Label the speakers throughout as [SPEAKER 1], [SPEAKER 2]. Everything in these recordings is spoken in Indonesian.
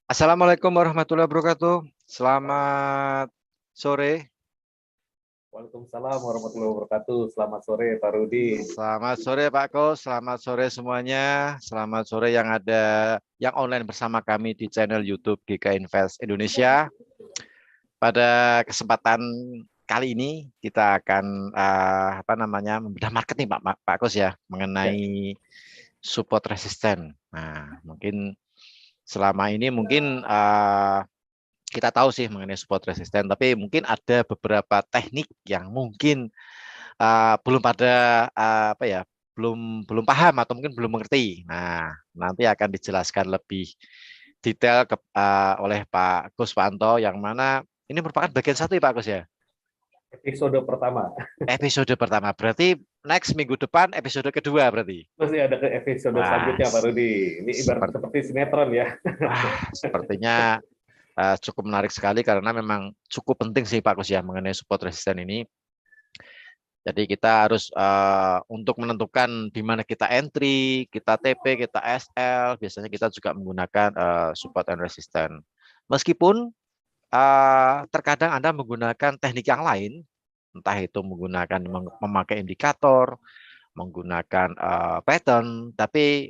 [SPEAKER 1] Assalamualaikum warahmatullahi wabarakatuh. Selamat sore.
[SPEAKER 2] Waalaikumsalam warahmatullahi wabarakatuh. Selamat sore Pak Rudi.
[SPEAKER 1] Selamat sore Pak Kos. Selamat sore semuanya. Selamat sore yang ada yang online bersama kami di channel YouTube GK Invest Indonesia. Pada kesempatan kali ini kita akan membedah market nih Pak Kos ya, mengenai support resisten. Nah, mungkin selama ini kita tahu sih mengenai support resisten, tapi mungkin ada beberapa teknik yang mungkin belum pada belum paham atau mungkin belum mengerti. Nah, nanti akan dijelaskan lebih detail oleh Pak Guswanto, yang mana ini merupakan bagian satu ya Pak Gus ya.
[SPEAKER 2] Episode pertama.
[SPEAKER 1] Episode pertama, berarti next minggu depan episode kedua berarti.
[SPEAKER 2] Masih ada ke episode
[SPEAKER 1] Wah,
[SPEAKER 2] selanjutnya Pak Rudi. Ini ibarat seperti sinetron ya.
[SPEAKER 1] sepertinya cukup menarik sekali karena memang cukup penting sih Pak Gus ya mengenai support resisten ini. Jadi kita harus untuk menentukan di mana kita entry, kita TP, kita SL, biasanya kita juga menggunakan support and resistance. Meskipun terkadang Anda menggunakan teknik yang lain, entah itu menggunakan memakai indikator, menggunakan pattern, tapi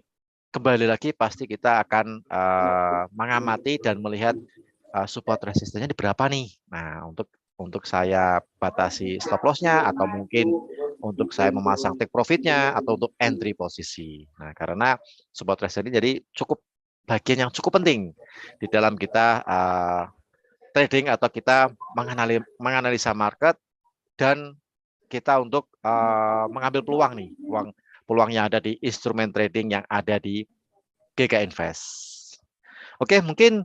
[SPEAKER 1] kembali lagi pasti kita akan mengamati dan melihat support resistennya di berapa nih. Nah, untuk saya batasi stop loss-nya, atau mungkin untuk saya memasang take profit-nya, atau untuk entry posisi. Nah, karena support resistance ini jadi cukup bagian yang cukup penting di dalam kita trading atau kita menganalisa market, dan kita untuk mengambil peluang nih, peluang yang ada di instrumen trading yang ada di GK Invest. Oke, mungkin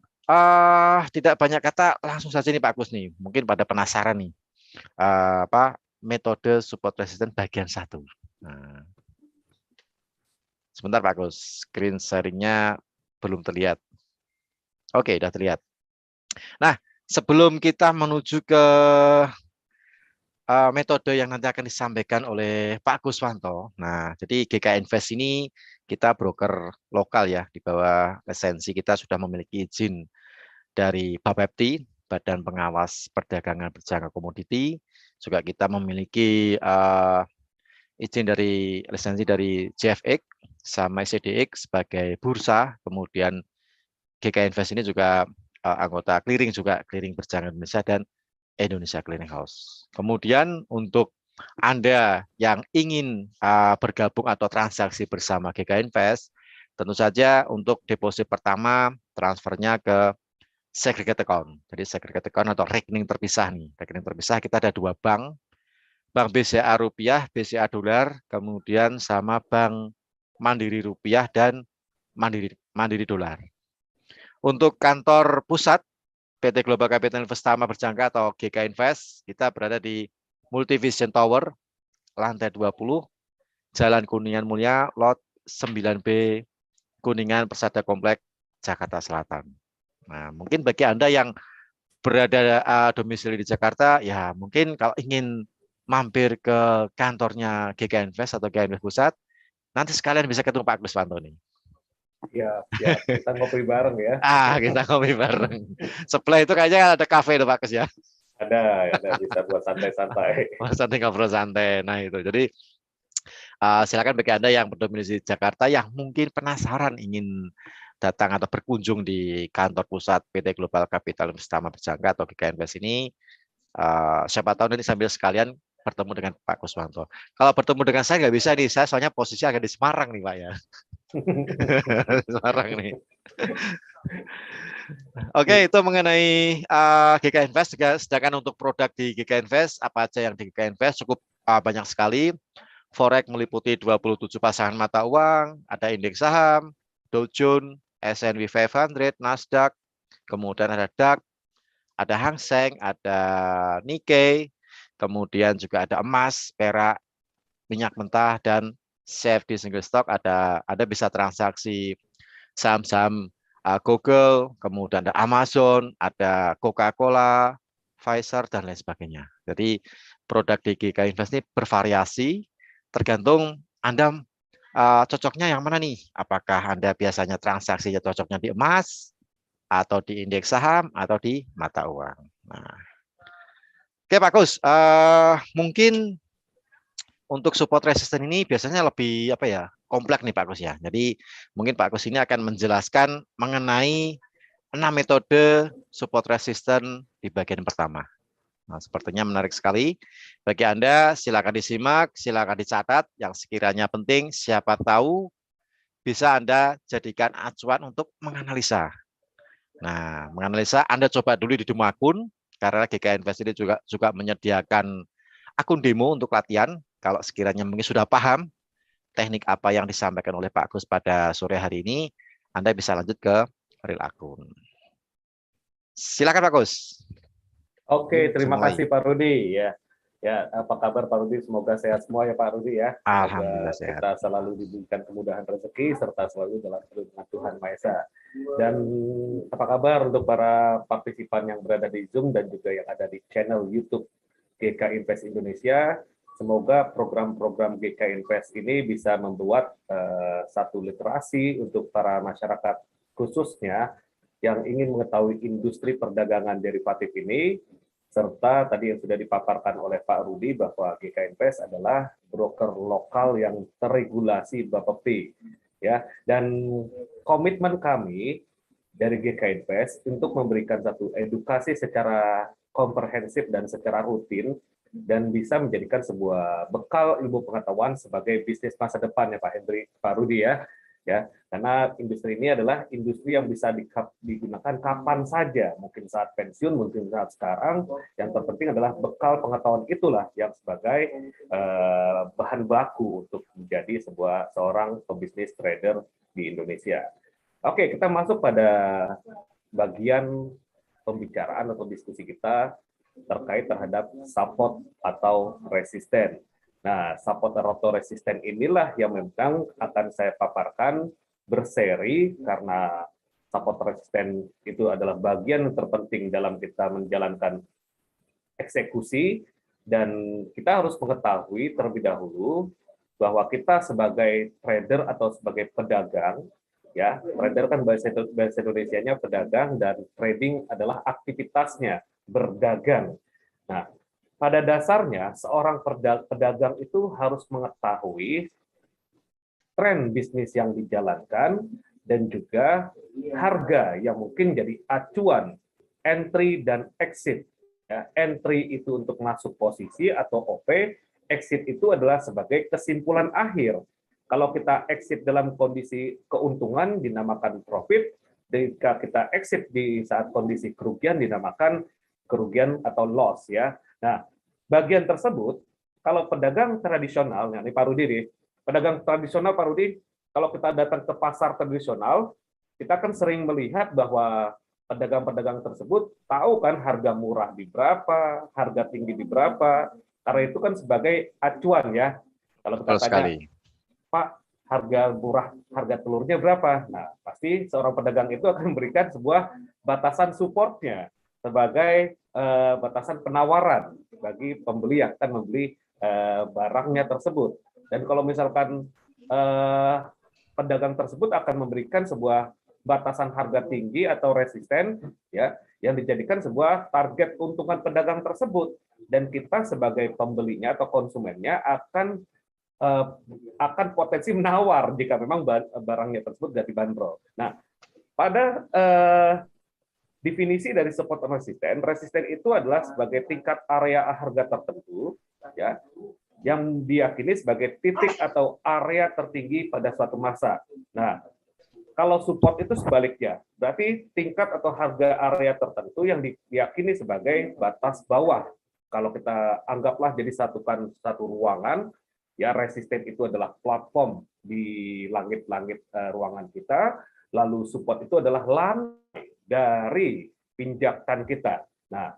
[SPEAKER 1] tidak banyak kata, langsung saja nih Pak Gus nih. Mungkin pada penasaran nih, metode support resistance bagian 1. Nah, sebentar Pak Gus, screen sharing-nya belum terlihat. Oke, sudah terlihat. Nah, sebelum kita menuju ke metode yang nanti akan disampaikan oleh Pak Guswanto. Nah, jadi GK Invest ini kita broker lokal ya, di bawah lisensi kita sudah memiliki izin dari Bapepti, Badan Pengawas Perdagangan Berjangka Komoditi. Juga kita memiliki izin dari lisensi dari JFX sama CDX sebagai bursa. Kemudian GK Invest ini juga anggota clearing, juga clearing berjangka Indonesia dan Indonesia Clearing House. Kemudian untuk Anda yang ingin bergabung atau transaksi bersama GK Invest, tentu saja untuk deposit pertama transfernya ke segregated account. Jadi segregated account atau rekening terpisah nih. Rekening terpisah kita ada 2 bank. Bank BCA Rupiah, BCA Dolar, kemudian sama Bank Mandiri Rupiah dan Mandiri Dolar. Untuk kantor pusat PT Global Capital Investama Berjangka atau GK Invest, kita berada di Multivision Tower, lantai 20, Jalan Kuningan Mulia, lot 9B, Kuningan Persada Komplek, Jakarta Selatan. Nah, mungkin bagi Anda yang berada domisili di Jakarta, ya mungkin kalau ingin mampir ke kantornya GK Invest atau GK Invest Pusat, nanti sekalian bisa ketemu Pak Guswanto nih.
[SPEAKER 2] Ya, kita ngopi bareng ya.
[SPEAKER 1] Kita ngopi bareng. Sebelah itu kayaknya ada kafe tuh Pak Gus ya.
[SPEAKER 2] Ada bisa buat santai-santai.
[SPEAKER 1] Santai ngobrol santai. Nah itu. Jadi silakan bagi Anda yang berdomisili di Jakarta yang mungkin penasaran ingin datang atau berkunjung di kantor pusat PT Global Capital Investama Berjangka atau GK Invest ini, siapa tahu nanti sambil sekalian bertemu dengan Pak Guswanto. Kalau bertemu dengan saya nggak bisa nih, saya soalnya posisi agak di Semarang nih Pak ya. Semarang nih. Oke, itu mengenai GK Invest. Sedangkan untuk produk di GK Invest, apa aja yang di GK Invest cukup banyak sekali. Forex meliputi 27 pasangan mata uang, ada indeks saham, Dow Jones, S&P 500, Nasdaq, kemudian ada DAX, ada Hang Seng, ada Nikkei, kemudian juga ada emas, perak, minyak mentah, dan CFD single stock. Ada bisa transaksi saham-saham Google, kemudian ada Amazon, ada Coca-Cola, Pfizer, dan lain sebagainya. Jadi produk di GK Invest ini bervariasi, tergantung Anda cocoknya yang mana nih. Apakah Anda biasanya transaksinya cocoknya di emas, atau di indeks saham, atau di mata uang. Nah, oke Pak Kus, mungkin untuk support resisten ini biasanya lebih apa ya, kompleks nih Pak Kus ya. Jadi mungkin Pak Kus ini akan menjelaskan mengenai 6 metode support resisten di bagian pertama. Nah, sepertinya menarik sekali. Bagi Anda, silakan disimak, silakan dicatat. Yang sekiranya penting, siapa tahu bisa Anda jadikan acuan untuk menganalisa. Nah, menganalisa Anda coba dulu di demo akun, karena GK Invest ini juga menyediakan akun demo untuk latihan. Kalau sekiranya mungkin sudah paham teknik apa yang disampaikan oleh Pak Gus pada sore hari ini, Anda bisa lanjut ke real akun. Silakan Pak Gus.
[SPEAKER 2] Oke, terima
[SPEAKER 1] Mulai.
[SPEAKER 2] kasih Pak Rudi ya. Ya, apa kabar Pak Rudi? Semoga sehat semua ya Pak Rudi ya.
[SPEAKER 1] Alhamdulillah
[SPEAKER 2] Semoga
[SPEAKER 1] sehat.
[SPEAKER 2] kita selalu diberikan kemudahan rezeki serta selalu dalam perlindungan Tuhan Maha Esa. Dan apa kabar untuk para partisipan yang berada di Zoom dan juga yang ada di channel YouTube GK Invest Indonesia? Semoga program-program GK Invest ini bisa membuat satu literasi untuk para masyarakat khususnya yang ingin mengetahui industri perdagangan derivatif ini, serta tadi yang sudah dipaparkan oleh Pak Rudi bahwa GK Invest adalah broker lokal yang terregulasi Bapepti, ya. Dan komitmen kami dari GK Invest untuk memberikan satu edukasi secara komprehensif dan secara rutin dan bisa menjadikan sebuah bekal ilmu pengetahuan sebagai bisnis masa depan ya Pak Hendri, Pak Rudi ya, karena industri ini adalah industri yang bisa digunakan kapan saja, mungkin saat pensiun, mungkin saat sekarang. Yang terpenting adalah bekal pengetahuan itulah yang sebagai bahan baku untuk menjadi seorang pebisnis trader di Indonesia. Oke, kita masuk pada bagian pembicaraan atau diskusi kita terkait terhadap support atau resisten. Nah, support atau resisten inilah yang memang akan saya paparkan berseri karena support resisten itu adalah bagian terpenting dalam kita menjalankan eksekusi, dan kita harus mengetahui terlebih dahulu bahwa kita sebagai trader atau sebagai pedagang, ya, trader kan bahasa Indonesianya pedagang dan trading adalah aktivitasnya berdagang. Nah, pada dasarnya seorang pedagang itu harus mengetahui tren bisnis yang dijalankan dan juga harga yang mungkin jadi acuan entry dan exit. Ya, entry itu untuk masuk posisi atau OP, exit itu adalah sebagai kesimpulan akhir. Kalau kita exit dalam kondisi keuntungan dinamakan profit, jika kita exit di saat kondisi kerugian dinamakan kerugian atau loss ya. Nah, bagian tersebut kalau pedagang tradisional, ya, ini Pak Rudi nih, pedagang tradisional Pak Rudi, kalau kita datang ke pasar tradisional, kita kan sering melihat bahwa pedagang-pedagang tersebut tahu kan harga murah di berapa, harga tinggi di berapa, karena itu kan sebagai acuan ya. Kalau kita
[SPEAKER 1] Betul
[SPEAKER 2] tanya,
[SPEAKER 1] sekali.
[SPEAKER 2] Pak, harga murah, harga telurnya berapa? Nah, pasti seorang pedagang itu akan memberikan sebuah batasan supportnya sebagai batasan penawaran bagi pembeli yang akan membeli barangnya tersebut. Dan kalau misalkan pedagang tersebut akan memberikan sebuah batasan harga tinggi atau resisten, ya, yang dijadikan sebuah target keuntungan pedagang tersebut, dan kita sebagai pembelinya atau konsumennya akan potensi menawar jika memang barangnya tersebut tidak dibanderol. Nah, pada definisi dari support resisten, resisten itu adalah sebagai tingkat area harga tertentu, ya, yang diyakini sebagai titik atau area tertinggi pada suatu masa. Nah, kalau support itu sebaliknya, berarti tingkat atau harga area tertentu yang diyakini sebagai batas bawah. Kalau kita anggaplah jadi satu ruangan, ya, resisten itu adalah platform di langit-langit ruangan kita, lalu support itu adalah lantai dari pinjakan kita. Nah,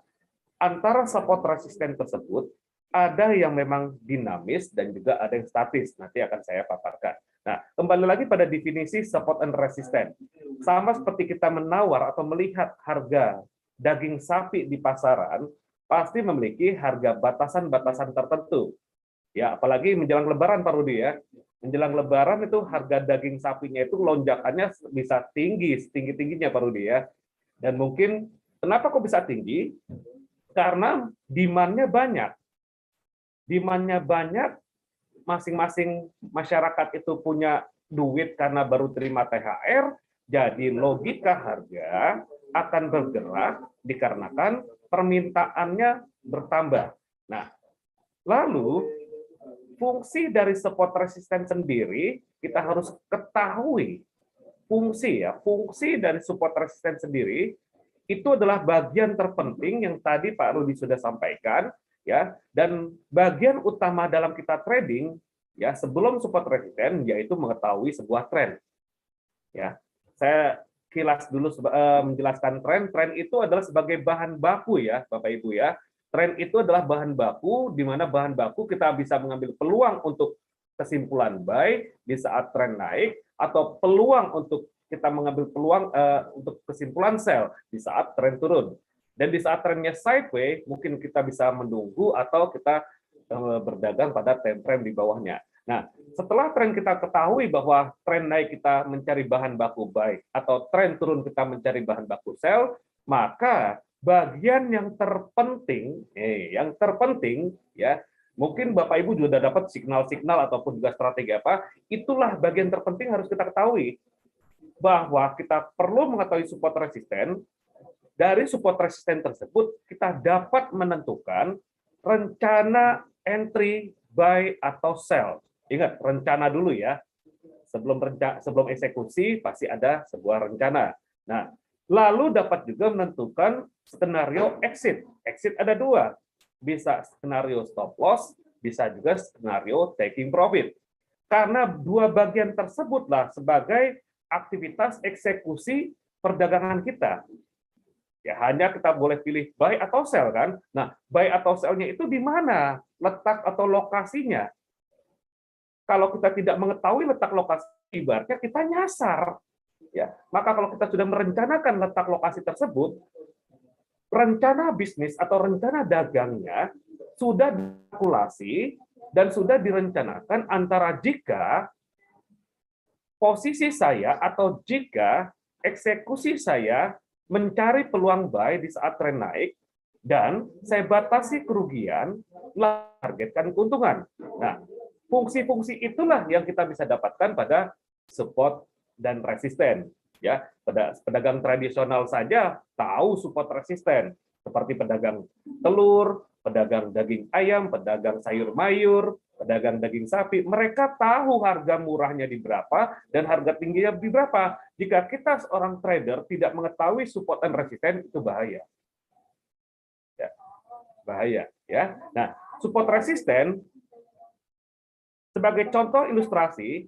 [SPEAKER 2] antara support resisten tersebut ada yang memang dinamis dan juga ada yang statis. Nanti akan saya paparkan. Nah, kembali lagi pada definisi support and resisten. Sama seperti kita menawar atau melihat harga daging sapi di pasaran, pasti memiliki harga batasan-batasan tertentu. Ya, apalagi menjelang Lebaran, Pak Rudi ya. Menjelang Lebaran itu harga daging sapinya itu lonjakannya bisa tinggi, setinggi-tingginya Pak Rudi ya. Dan mungkin kenapa kok bisa tinggi? Karena demand-nya banyak. Demand-nya banyak, masing-masing masyarakat itu punya duit karena baru terima THR, jadi logika harga akan bergerak dikarenakan permintaannya bertambah. Nah, lalu fungsi dari support resisten sendiri kita harus ketahui fungsi dari support resisten sendiri itu adalah bagian terpenting yang tadi Pak Rudi sudah sampaikan, ya, dan bagian utama dalam kita trading, ya, sebelum support resisten yaitu mengetahui sebuah tren. Ya, saya kilas dulu menjelaskan tren. Tren itu adalah sebagai bahan baku, ya, Bapak Ibu, ya. Tren itu adalah bahan baku di mana bahan baku kita bisa mengambil peluang untuk kesimpulan buy di saat tren naik atau peluang untuk kita mengambil peluang untuk kesimpulan sell di saat tren turun. Dan di saat trennya sideways, mungkin kita bisa menunggu atau kita berdagang pada time frame di bawahnya. Nah, setelah tren kita ketahui bahwa tren naik kita mencari bahan baku buy atau tren turun kita mencari bahan baku sell, maka bagian yang terpenting, ya, mungkin Bapak Ibu juga dapat signal-signal ataupun juga strategi apa, itulah bagian terpenting harus kita ketahui. Bahwa kita perlu mengetahui support resisten, dari support resisten tersebut kita dapat menentukan rencana entry, buy, atau sell. Ingat, rencana dulu ya. Sebelum eksekusi pasti ada sebuah rencana. Nah, lalu dapat juga menentukan skenario exit. Exit ada dua. Bisa skenario stop loss, bisa juga skenario taking profit. Karena dua bagian tersebutlah sebagai aktivitas eksekusi perdagangan kita. Ya, hanya kita boleh pilih buy atau sell, kan? Nah, buy atau sell-nya itu di mana letak atau lokasinya? Kalau kita tidak mengetahui letak lokasi, ibaratnya kita nyasar. Ya, maka kalau kita sudah merencanakan letak lokasi tersebut, rencana bisnis atau rencana dagangnya sudah dikalkulasi dan sudah direncanakan antara jika posisi saya atau jika eksekusi saya mencari peluang buy di saat tren naik dan saya batasi kerugian, targetkan keuntungan. Nah, fungsi-fungsi itulah yang kita bisa dapatkan pada support dan resisten. Ya, pada pedagang tradisional saja tahu support resisten, seperti pedagang telur, pedagang daging ayam, pedagang sayur mayur, pedagang daging sapi, mereka tahu harga murahnya di berapa dan harga tingginya di berapa. Jika kita seorang trader tidak mengetahui support dan resisten, itu bahaya. Ya, bahaya, ya. Nah, support resisten sebagai contoh ilustrasi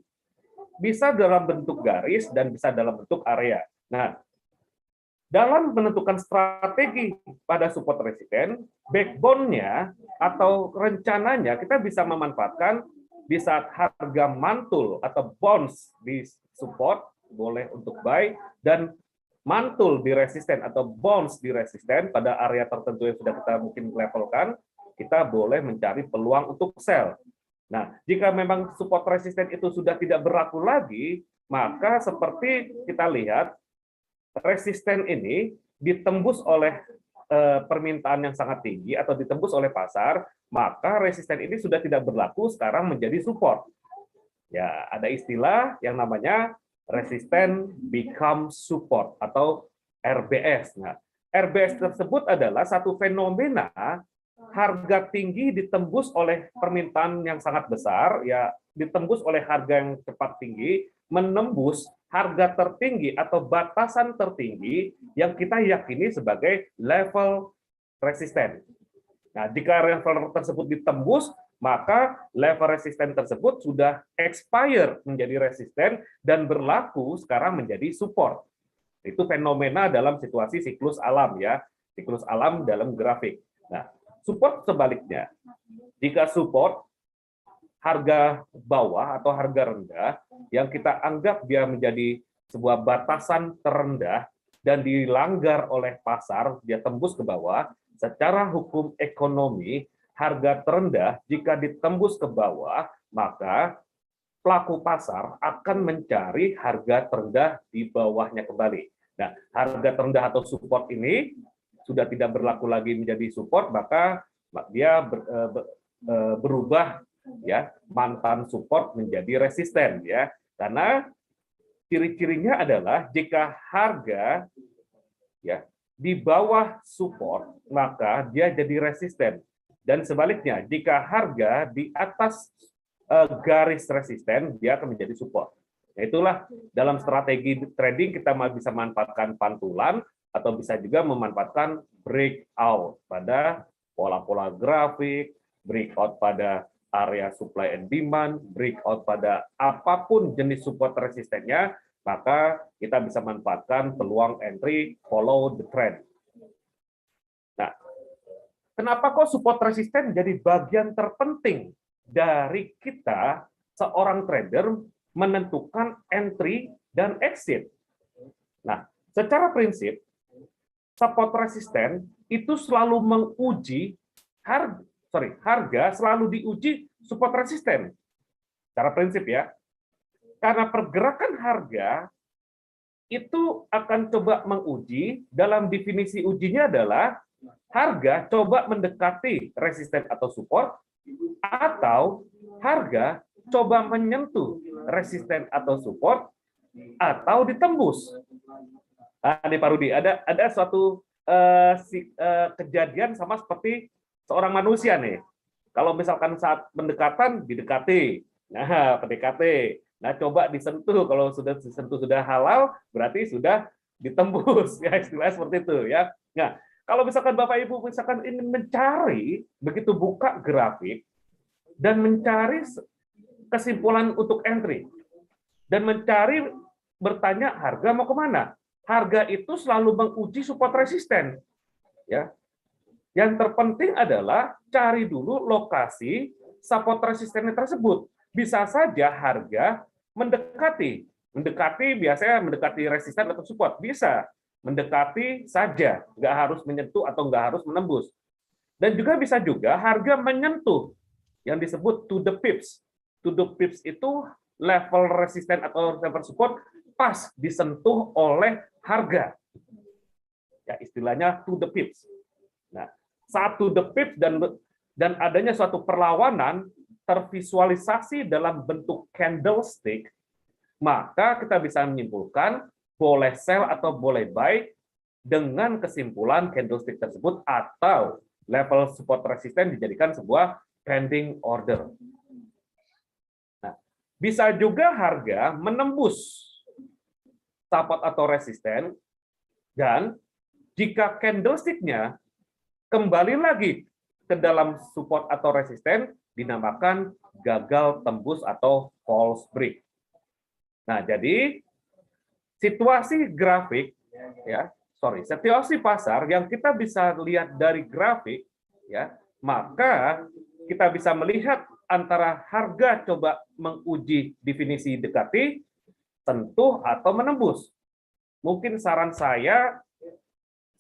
[SPEAKER 2] bisa dalam bentuk garis dan bisa dalam bentuk area. Nah, dalam menentukan strategi pada support resisten, backbone-nya atau rencananya kita bisa memanfaatkan di saat harga mantul atau bounce di support, boleh untuk buy, dan mantul di resisten atau bounce di resisten pada area tertentu yang sudah kita mungkin levelkan, kita boleh mencari peluang untuk sell. Nah, jika memang support resisten itu sudah tidak berlaku lagi, maka seperti kita lihat, resisten ini ditembus oleh permintaan yang sangat tinggi atau ditembus oleh pasar, maka resisten ini sudah tidak berlaku, sekarang menjadi support. Ya, ada istilah yang namanya resisten become support atau RBS. Nah, RBS tersebut adalah satu fenomena harga tinggi ditembus oleh permintaan yang sangat besar, ya, ditembus oleh harga yang cepat tinggi, menembus harga tertinggi atau batasan tertinggi yang kita yakini sebagai level resisten. Nah, jika level tersebut ditembus, maka level resisten tersebut sudah expire menjadi resisten dan berlaku sekarang menjadi support. Itu fenomena dalam situasi siklus alam, ya, siklus alam dalam grafik. Nah, support sebaliknya, jika support harga bawah atau harga rendah yang kita anggap dia menjadi sebuah batasan terendah dan dilanggar oleh pasar, dia tembus ke bawah, secara hukum ekonomi harga terendah jika ditembus ke bawah, maka pelaku pasar akan mencari harga terendah di bawahnya kembali. Nah, harga terendah atau support ini sudah tidak berlaku lagi menjadi support, maka dia berubah ya, mantan support menjadi resisten ya. Karena ciri-cirinya adalah jika harga ya di bawah support, maka dia jadi resisten. Dan sebaliknya, jika harga di atas garis resisten, dia akan menjadi support. Nah, itulah dalam strategi trading kita bisa manfaatkan pantulan atau bisa juga memanfaatkan breakout pada pola-pola grafik, breakout pada area supply and demand, breakout pada apapun jenis support resistennya, maka kita bisa manfaatkan peluang entry follow the trend. Nah, kenapa kok support resisten jadi bagian terpenting dari kita seorang trader menentukan entry dan exit? Nah, secara prinsip support resisten itu selalu menguji harga selalu diuji support resisten. Secara prinsip ya. Karena pergerakan harga itu akan coba menguji, dalam definisi ujinya adalah harga coba mendekati resisten atau support, atau harga coba menyentuh resisten atau support, atau ditembus. Nah, nih Pak Rudi, ada suatu kejadian sama seperti seorang manusia nih. Kalau misalkan saat mendekatan, didekati. Nah, PDKT. Nah, coba disentuh. Kalau sudah disentuh sudah halal, berarti sudah ditembus. Ya, istilahnya seperti itu ya. Nah, kalau misalkan Bapak Ibu misalkan ingin mencari, begitu buka grafik dan mencari kesimpulan untuk entry dan mencari bertanya harga mau kemana? Harga itu selalu menguji support resisten. Ya, yang terpenting adalah cari dulu lokasi support resistennya tersebut. Bisa saja harga mendekati biasanya mendekati resisten atau support, bisa mendekati saja, nggak harus menyentuh atau nggak harus menembus. Dan juga bisa juga harga menyentuh yang disebut to the pips. To the pips itu level resisten atau level support pas disentuh oleh harga. Ya, istilahnya to the pips. Nah, saat to the pips dan adanya suatu perlawanan tervisualisasi dalam bentuk candlestick, maka kita bisa menyimpulkan boleh sell atau boleh buy dengan kesimpulan candlestick tersebut, atau level support resisten dijadikan sebuah pending order. Nah, bisa juga harga menembus support atau resisten, dan jika candlestick-nya kembali lagi ke dalam support atau resisten, dinamakan gagal tembus atau false break. Nah, jadi situasi grafik situasi pasar yang kita bisa lihat dari grafik ya, maka kita bisa melihat antara harga coba menguji definisi dekati, sentuh atau menembus. Mungkin saran saya,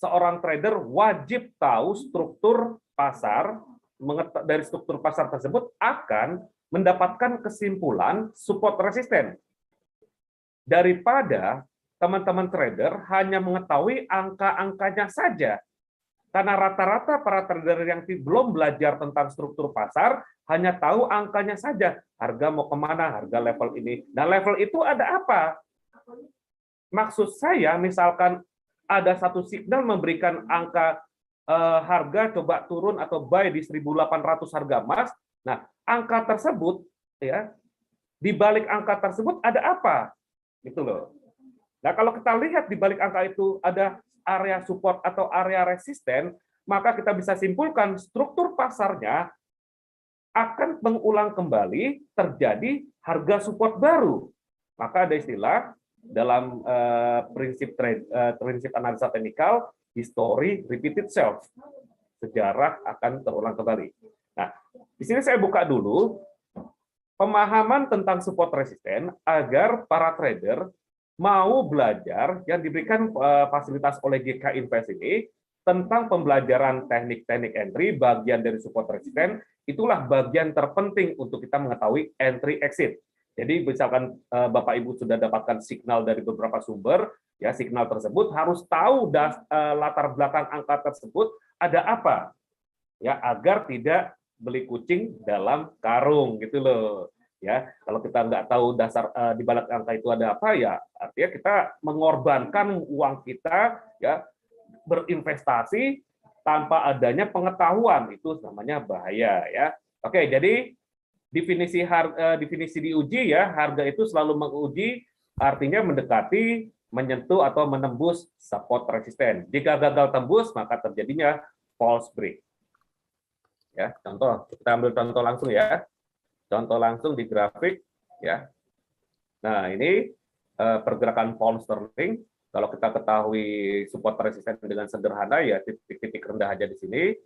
[SPEAKER 2] seorang trader wajib tahu struktur pasar, dari struktur pasar tersebut akan mendapatkan kesimpulan support resisten. Daripada teman-teman trader hanya mengetahui angka-angkanya saja. Karena rata-rata para trader yang belum belajar tentang struktur pasar hanya tahu angkanya saja. Harga mau kemana, harga level ini. Nah, level itu ada apa? Maksud saya, misalkan ada satu signal memberikan angka harga coba turun atau buy di 1.800 harga emas. Nah, angka tersebut ya, di balik angka tersebut ada apa? Gitu loh. Nah, kalau kita lihat di balik angka itu ada area support atau area resisten, maka kita bisa simpulkan struktur pasarnya akan mengulang kembali terjadi harga support baru. Maka ada istilah dalam prinsip analisa teknikal, history repeat itself. Sejarah akan terulang kembali. Nah, di sini saya buka dulu pemahaman tentang support resisten agar para trader mau belajar yang diberikan fasilitas oleh GK Invest ini tentang pembelajaran teknik-teknik entry, bagian dari support resisten, itulah bagian terpenting untuk kita mengetahui entry exit. Jadi misalkan Bapak Ibu sudah dapatkan signal dari beberapa sumber, Ya, signal tersebut harus tahu latar belakang angka tersebut ada apa, ya, agar tidak beli kucing dalam karung gitu loh. Ya, kalau kita nggak tahu dasar di balik angka itu ada apa, ya artinya kita mengorbankan uang kita, ya, berinvestasi tanpa adanya pengetahuan, itu namanya bahaya, ya. Oke, jadi definisi diuji, ya, harga itu selalu menguji, artinya mendekati, menyentuh atau menembus support resisten. Jika gagal tembus, maka terjadinya false break. Ya, contoh, kita ambil contoh langsung, ya. Contoh langsung di grafik, ya. Nah, ini pergerakan pound sterling. Kalau kita ketahui support resisten dengan sederhana, ya titik-titik rendah aja di sini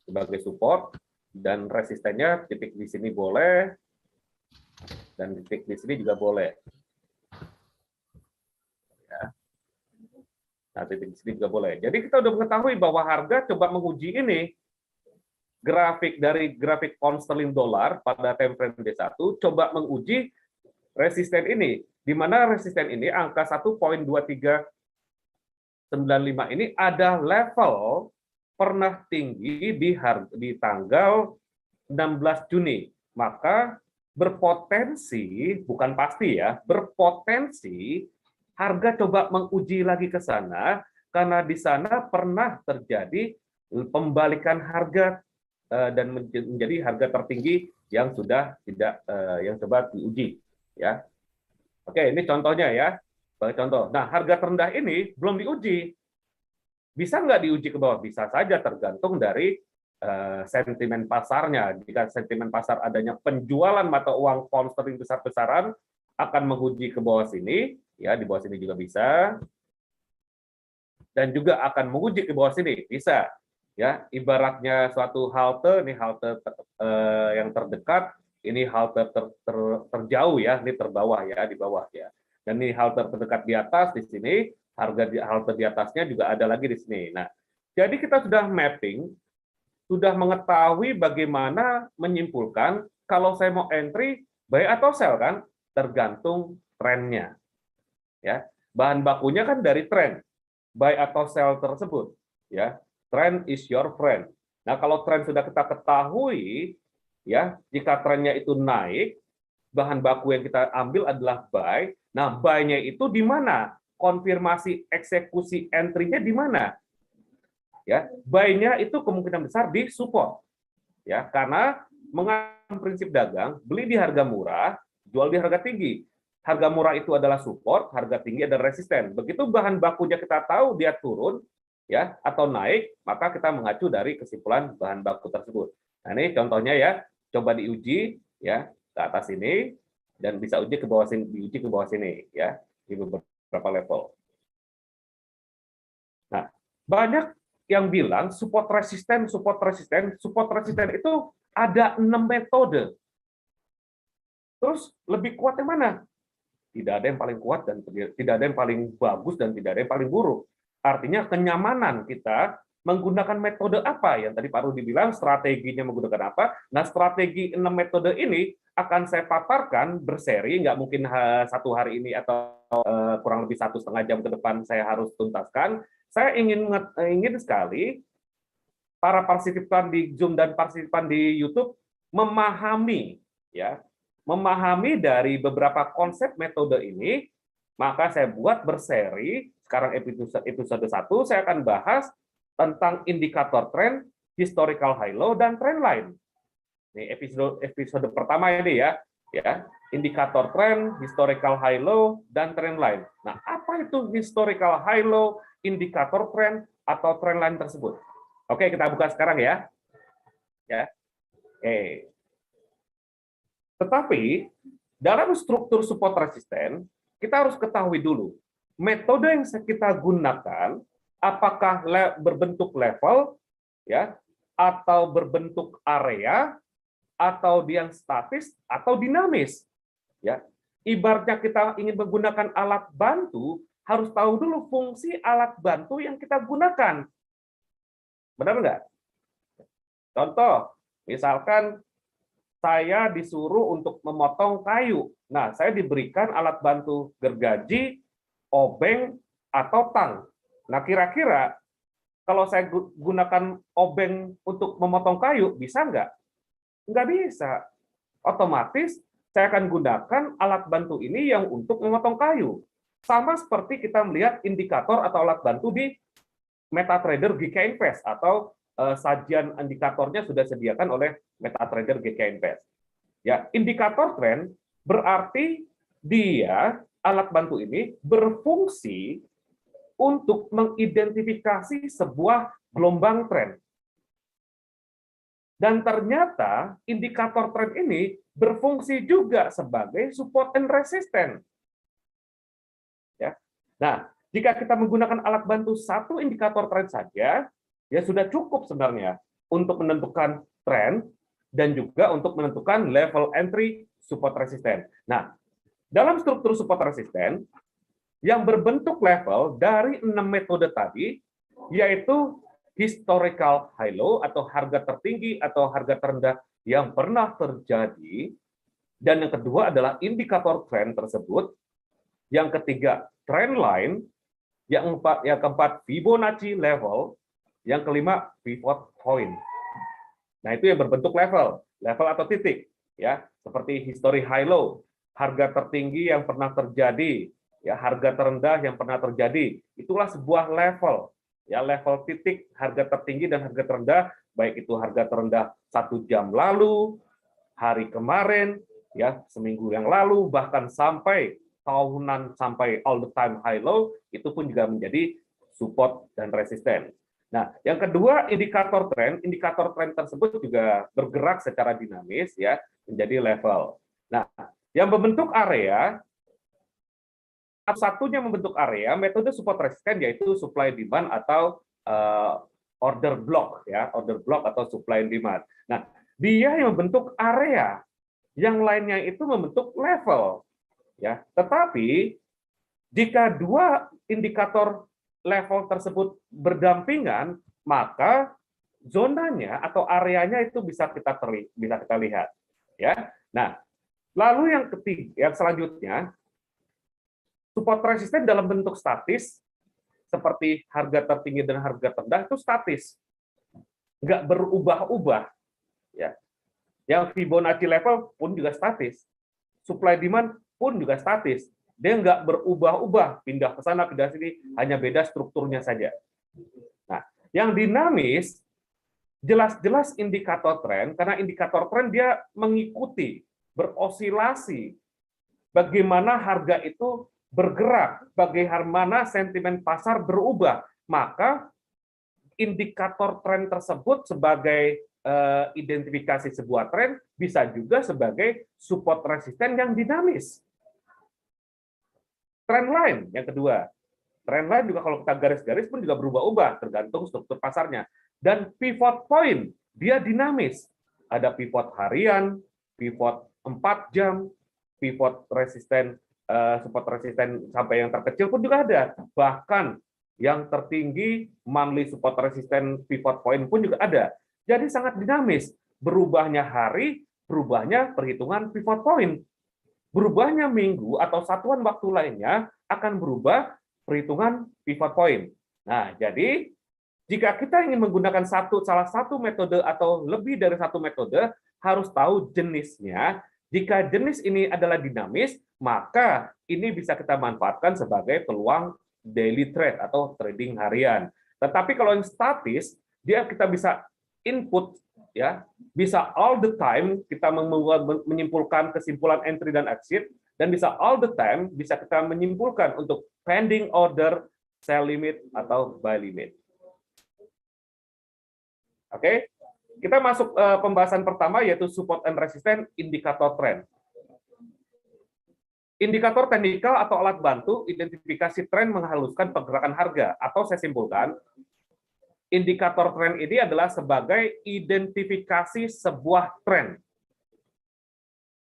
[SPEAKER 2] sebagai support, dan resistennya titik di sini boleh, dan titik di sini juga boleh. Ya. Nah, titik di sini juga boleh. Jadi kita udah mengetahui bahwa harga coba menguji ini. Grafik pound sterling dolar pada time frame D1 coba menguji resisten ini, di mana resisten ini angka 1.2395 ini ada level pernah tinggi di tanggal 16 Juni. Maka berpotensi, bukan pasti ya, berpotensi harga coba menguji lagi ke sana, karena di sana pernah terjadi pembalikan harga dan menjadi harga tertinggi yang sudah tidak yang coba diuji, ya. Oke, ini contohnya, ya. Sebagai contoh. Nah, harga terendah ini belum diuji. Bisa nggak diuji ke bawah? Bisa saja, tergantung dari sentimen pasarnya. Jika sentimen pasar adanya penjualan mata uang pound sterling besar-besaran, akan menguji ke bawah sini, ya, di bawah sini juga bisa, dan juga akan menguji ke bawah sini, bisa. Ya, ibaratnya suatu halte, ini halte yang terdekat, ini halte terjauh, ya, ini terbawah, ya, di bawah, ya. Dan ini halte terdekat di atas di sini, harga di halte di atasnya juga ada lagi di sini. Nah, jadi kita sudah mapping, sudah mengetahui bagaimana menyimpulkan kalau saya mau entry, buy atau sell, kan, tergantung trennya. Ya, bahan bakunya kan dari tren, buy atau sell tersebut, ya. Trend is your friend. Nah, kalau tren sudah kita ketahui, ya, jika trennya itu naik, bahan baku yang kita ambil adalah buy. Nah, buy-nya itu di mana? Konfirmasi eksekusi entry-nya di mana? Ya, buy-nya itu kemungkinan besar di support. Ya, karena menggunakan prinsip dagang, beli di harga murah, jual di harga tinggi. Harga murah itu adalah support, harga tinggi adalah resisten. Begitu bahan bakunya kita tahu dia turun, ya, atau naik, maka kita mengacu dari kesimpulan bahan baku tersebut. Nah, ini contohnya, ya, coba diuji, ya, ke atas ini, dan bisa uji ke bawah sini, diuji ke bawah sini, ya, di beberapa level. Nah, banyak yang bilang support resisten itu ada 6 metode. Terus lebih kuat yang mana? Tidak ada yang paling kuat dan tidak ada yang paling bagus dan tidak ada yang paling buruk. Artinya kenyamanan kita menggunakan metode apa, yang tadi Pak Rudi bilang strateginya menggunakan apa. Nah, strategi 6 metode ini akan saya paparkan berseri, nggak mungkin satu hari ini atau kurang lebih 1,5 jam ke depan saya harus tuntaskan. Saya ingin sekali para partisipan di Zoom dan partisipan di YouTube memahami, ya, memahami dari beberapa konsep metode ini. Maka saya buat berseri. Sekarang episode 1 saya akan bahas tentang indikator tren, historical high low, dan trend line. Ini episode pertama ini, ya, indikator tren, historical high low, dan trend line. Nah, apa itu historical high low, indikator tren, atau trend line tersebut? Oke, kita buka sekarang, ya. Oke. Tetapi dalam struktur support resisten, kita harus ketahui dulu metode yang kita gunakan apakah berbentuk level, ya, atau berbentuk area, atau dia yang statis atau dinamis, ya. Ibaratnya kita ingin menggunakan alat bantu, harus tahu dulu fungsi alat bantu yang kita gunakan. Benar nggak? Contoh, misalkan saya disuruh untuk memotong kayu. Nah, saya diberikan alat bantu gergaji, obeng, atau tang. Nah, kira-kira kalau saya gunakan obeng untuk memotong kayu, bisa nggak? Nggak bisa. Otomatis saya akan gunakan alat bantu ini yang untuk memotong kayu. Sama seperti kita melihat indikator atau alat bantu di MetaTrader GK Invest atau sajian indikatornya sudah disediakan oleh MetaTrader GK Invest. Ya, indikator tren berarti dia alat bantu ini berfungsi untuk mengidentifikasi sebuah gelombang tren. Dan ternyata indikator tren ini berfungsi juga sebagai support and resistance. Ya. Nah, jika kita menggunakan alat bantu satu indikator tren saja, ya sudah cukup sebenarnya untuk menentukan tren dan juga untuk menentukan level entry support resistance. Nah, dalam struktur support resistance yang berbentuk level dari 6 metode tadi, yaitu historical high low atau harga tertinggi atau harga terendah yang pernah terjadi, dan yang kedua adalah indikator tren tersebut, yang ketiga trend line, yang keempat Fibonacci level, yang kelima pivot point. Nah, itu yang berbentuk level atau titik, ya, seperti history high low, harga tertinggi yang pernah terjadi, ya, harga terendah yang pernah terjadi, itulah sebuah level. Ya, level titik harga tertinggi dan harga terendah, baik itu harga terendah 1 jam lalu, hari kemarin, ya, seminggu yang lalu, bahkan sampai tahunan, sampai all the time high low, itu pun juga menjadi support dan resisten. Nah, yang kedua indikator tren tersebut juga bergerak secara dinamis, ya, menjadi level. Nah, yang membentuk area, satunya membentuk area metode support resisten yaitu supply demand atau order block, ya, order block atau supply demand. Nah, dia yang membentuk area, yang lainnya itu membentuk level, ya. Tetapi jika dua indikator level tersebut berdampingan, maka zonanya atau areanya itu bisa kita lihat, ya. Nah, lalu yang ketiga, yang selanjutnya, support resisten dalam bentuk statis, seperti harga tertinggi dan harga terendah itu statis, nggak berubah-ubah, ya. Yang Fibonacci level pun juga statis, supply demand pun juga statis, dia nggak berubah-ubah, pindah ke sana, pindah ke sini, hanya beda strukturnya saja. Nah, yang dinamis jelas-jelas indikator tren, karena indikator tren dia mengikuti, berosilasi, bagaimana harga itu bergerak, bagaimana sentimen pasar berubah, maka indikator tren tersebut sebagai identifikasi sebuah tren bisa juga sebagai support resisten yang dinamis. Trend line yang kedua, trend line juga kalau kita garis-garis pun juga berubah-ubah tergantung struktur pasarnya. Dan pivot point dia dinamis, ada pivot harian, pivot 4 jam, pivot resisten, support resisten sampai yang terkecil pun juga ada. Bahkan yang tertinggi monthly support resisten pivot point pun juga ada. Jadi sangat dinamis. Berubahnya hari, berubahnya perhitungan pivot point. Berubahnya minggu atau satuan waktu lainnya akan berubah perhitungan pivot point. Nah, jadi jika kita ingin menggunakan salah satu metode atau lebih dari satu metode, harus tahu jenisnya. Jika jenis ini adalah dinamis, maka ini bisa kita manfaatkan sebagai peluang daily trade atau trading harian. Tetapi kalau yang statis, dia kita bisa input, ya, bisa all the time kita menyimpulkan kesimpulan entry dan exit, dan bisa all the time bisa kita menyimpulkan untuk pending order, sell limit atau buy limit. Oke, kita masuk pembahasan pertama yaitu support and resistance indikator trend. Indikator teknikal atau alat bantu identifikasi tren menghaluskan pergerakan harga, atau saya simpulkan indikator tren ini adalah sebagai identifikasi sebuah tren.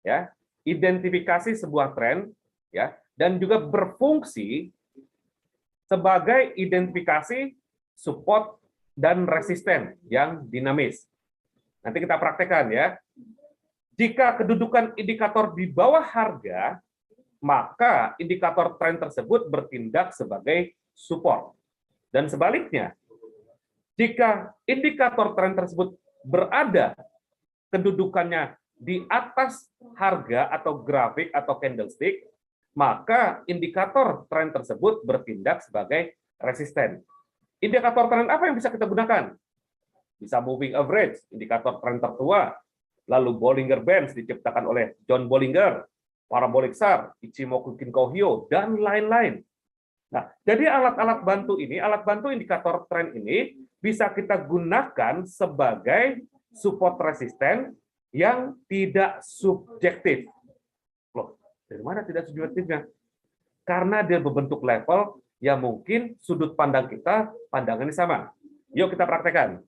[SPEAKER 2] Ya, identifikasi sebuah tren, ya, dan juga berfungsi sebagai identifikasi support dan resisten yang dinamis. Nanti kita praktekkan, ya. Jika kedudukan indikator di bawah harga, maka indikator tren tersebut bertindak sebagai support. Dan sebaliknya, jika indikator tren tersebut berada kedudukannya di atas harga atau grafik atau candlestick, maka indikator tren tersebut bertindak sebagai resisten. Indikator tren apa yang bisa kita gunakan? Bisa moving average, indikator tren tertua, lalu Bollinger Bands diciptakan oleh John Bollinger, parabolic SAR, Ichimoku Kinko-hyo, dan lain-lain. Nah, jadi alat-alat bantu ini, alat bantu indikator tren ini bisa kita gunakan sebagai support resisten yang tidak subjektif. Loh, dari mana tidak subjektifnya? Karena dia berbentuk level yang mungkin sudut pandang kita, pandangannya sama. Yuk kita praktekkan.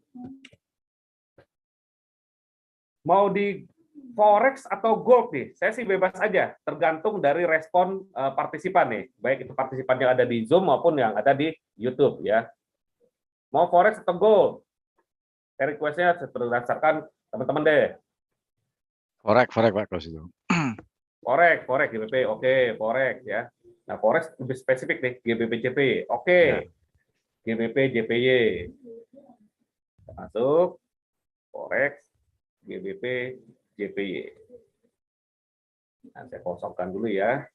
[SPEAKER 2] Mau di Forex atau gold nih, saya sih bebas aja, tergantung dari respon partisipan nih, baik itu partisipan yang ada di Zoom maupun yang ada di YouTube ya. Mau Forex atau gold? Saya request-nya berdasarkan teman-teman deh.
[SPEAKER 1] Forex Pak Kus itu.
[SPEAKER 2] Forex GBP, oke, Forex ya. Nah, Forex lebih spesifik nih, GBP JP, oke.
[SPEAKER 1] Ya.
[SPEAKER 2] GBP JPY. Masuk, Forex, GBP JPY. Nah, saya kosongkan dulu ya.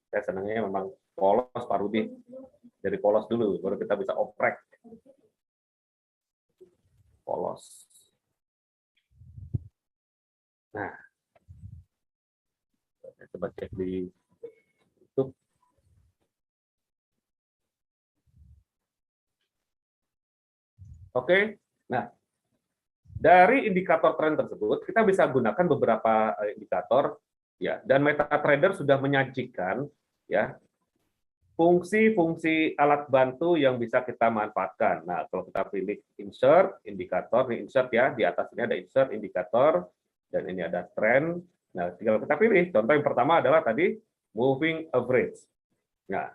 [SPEAKER 2] Saya senangnya memang polos Pak Rudi. Dari polos dulu, baru kita bisa oprek. Polos. Nah, saya coba cek di YouTube. Oke, nah dari indikator tren tersebut kita bisa gunakan beberapa indikator ya, dan MetaTrader sudah menyajikan ya fungsi-fungsi alat bantu yang bisa kita manfaatkan. Nah, kalau kita pilih insert indikator, nih insert ya, di atas ini ada insert indikator dan ini ada trend. Nah, tinggal kita pilih. Contoh yang pertama adalah tadi moving average. Nah,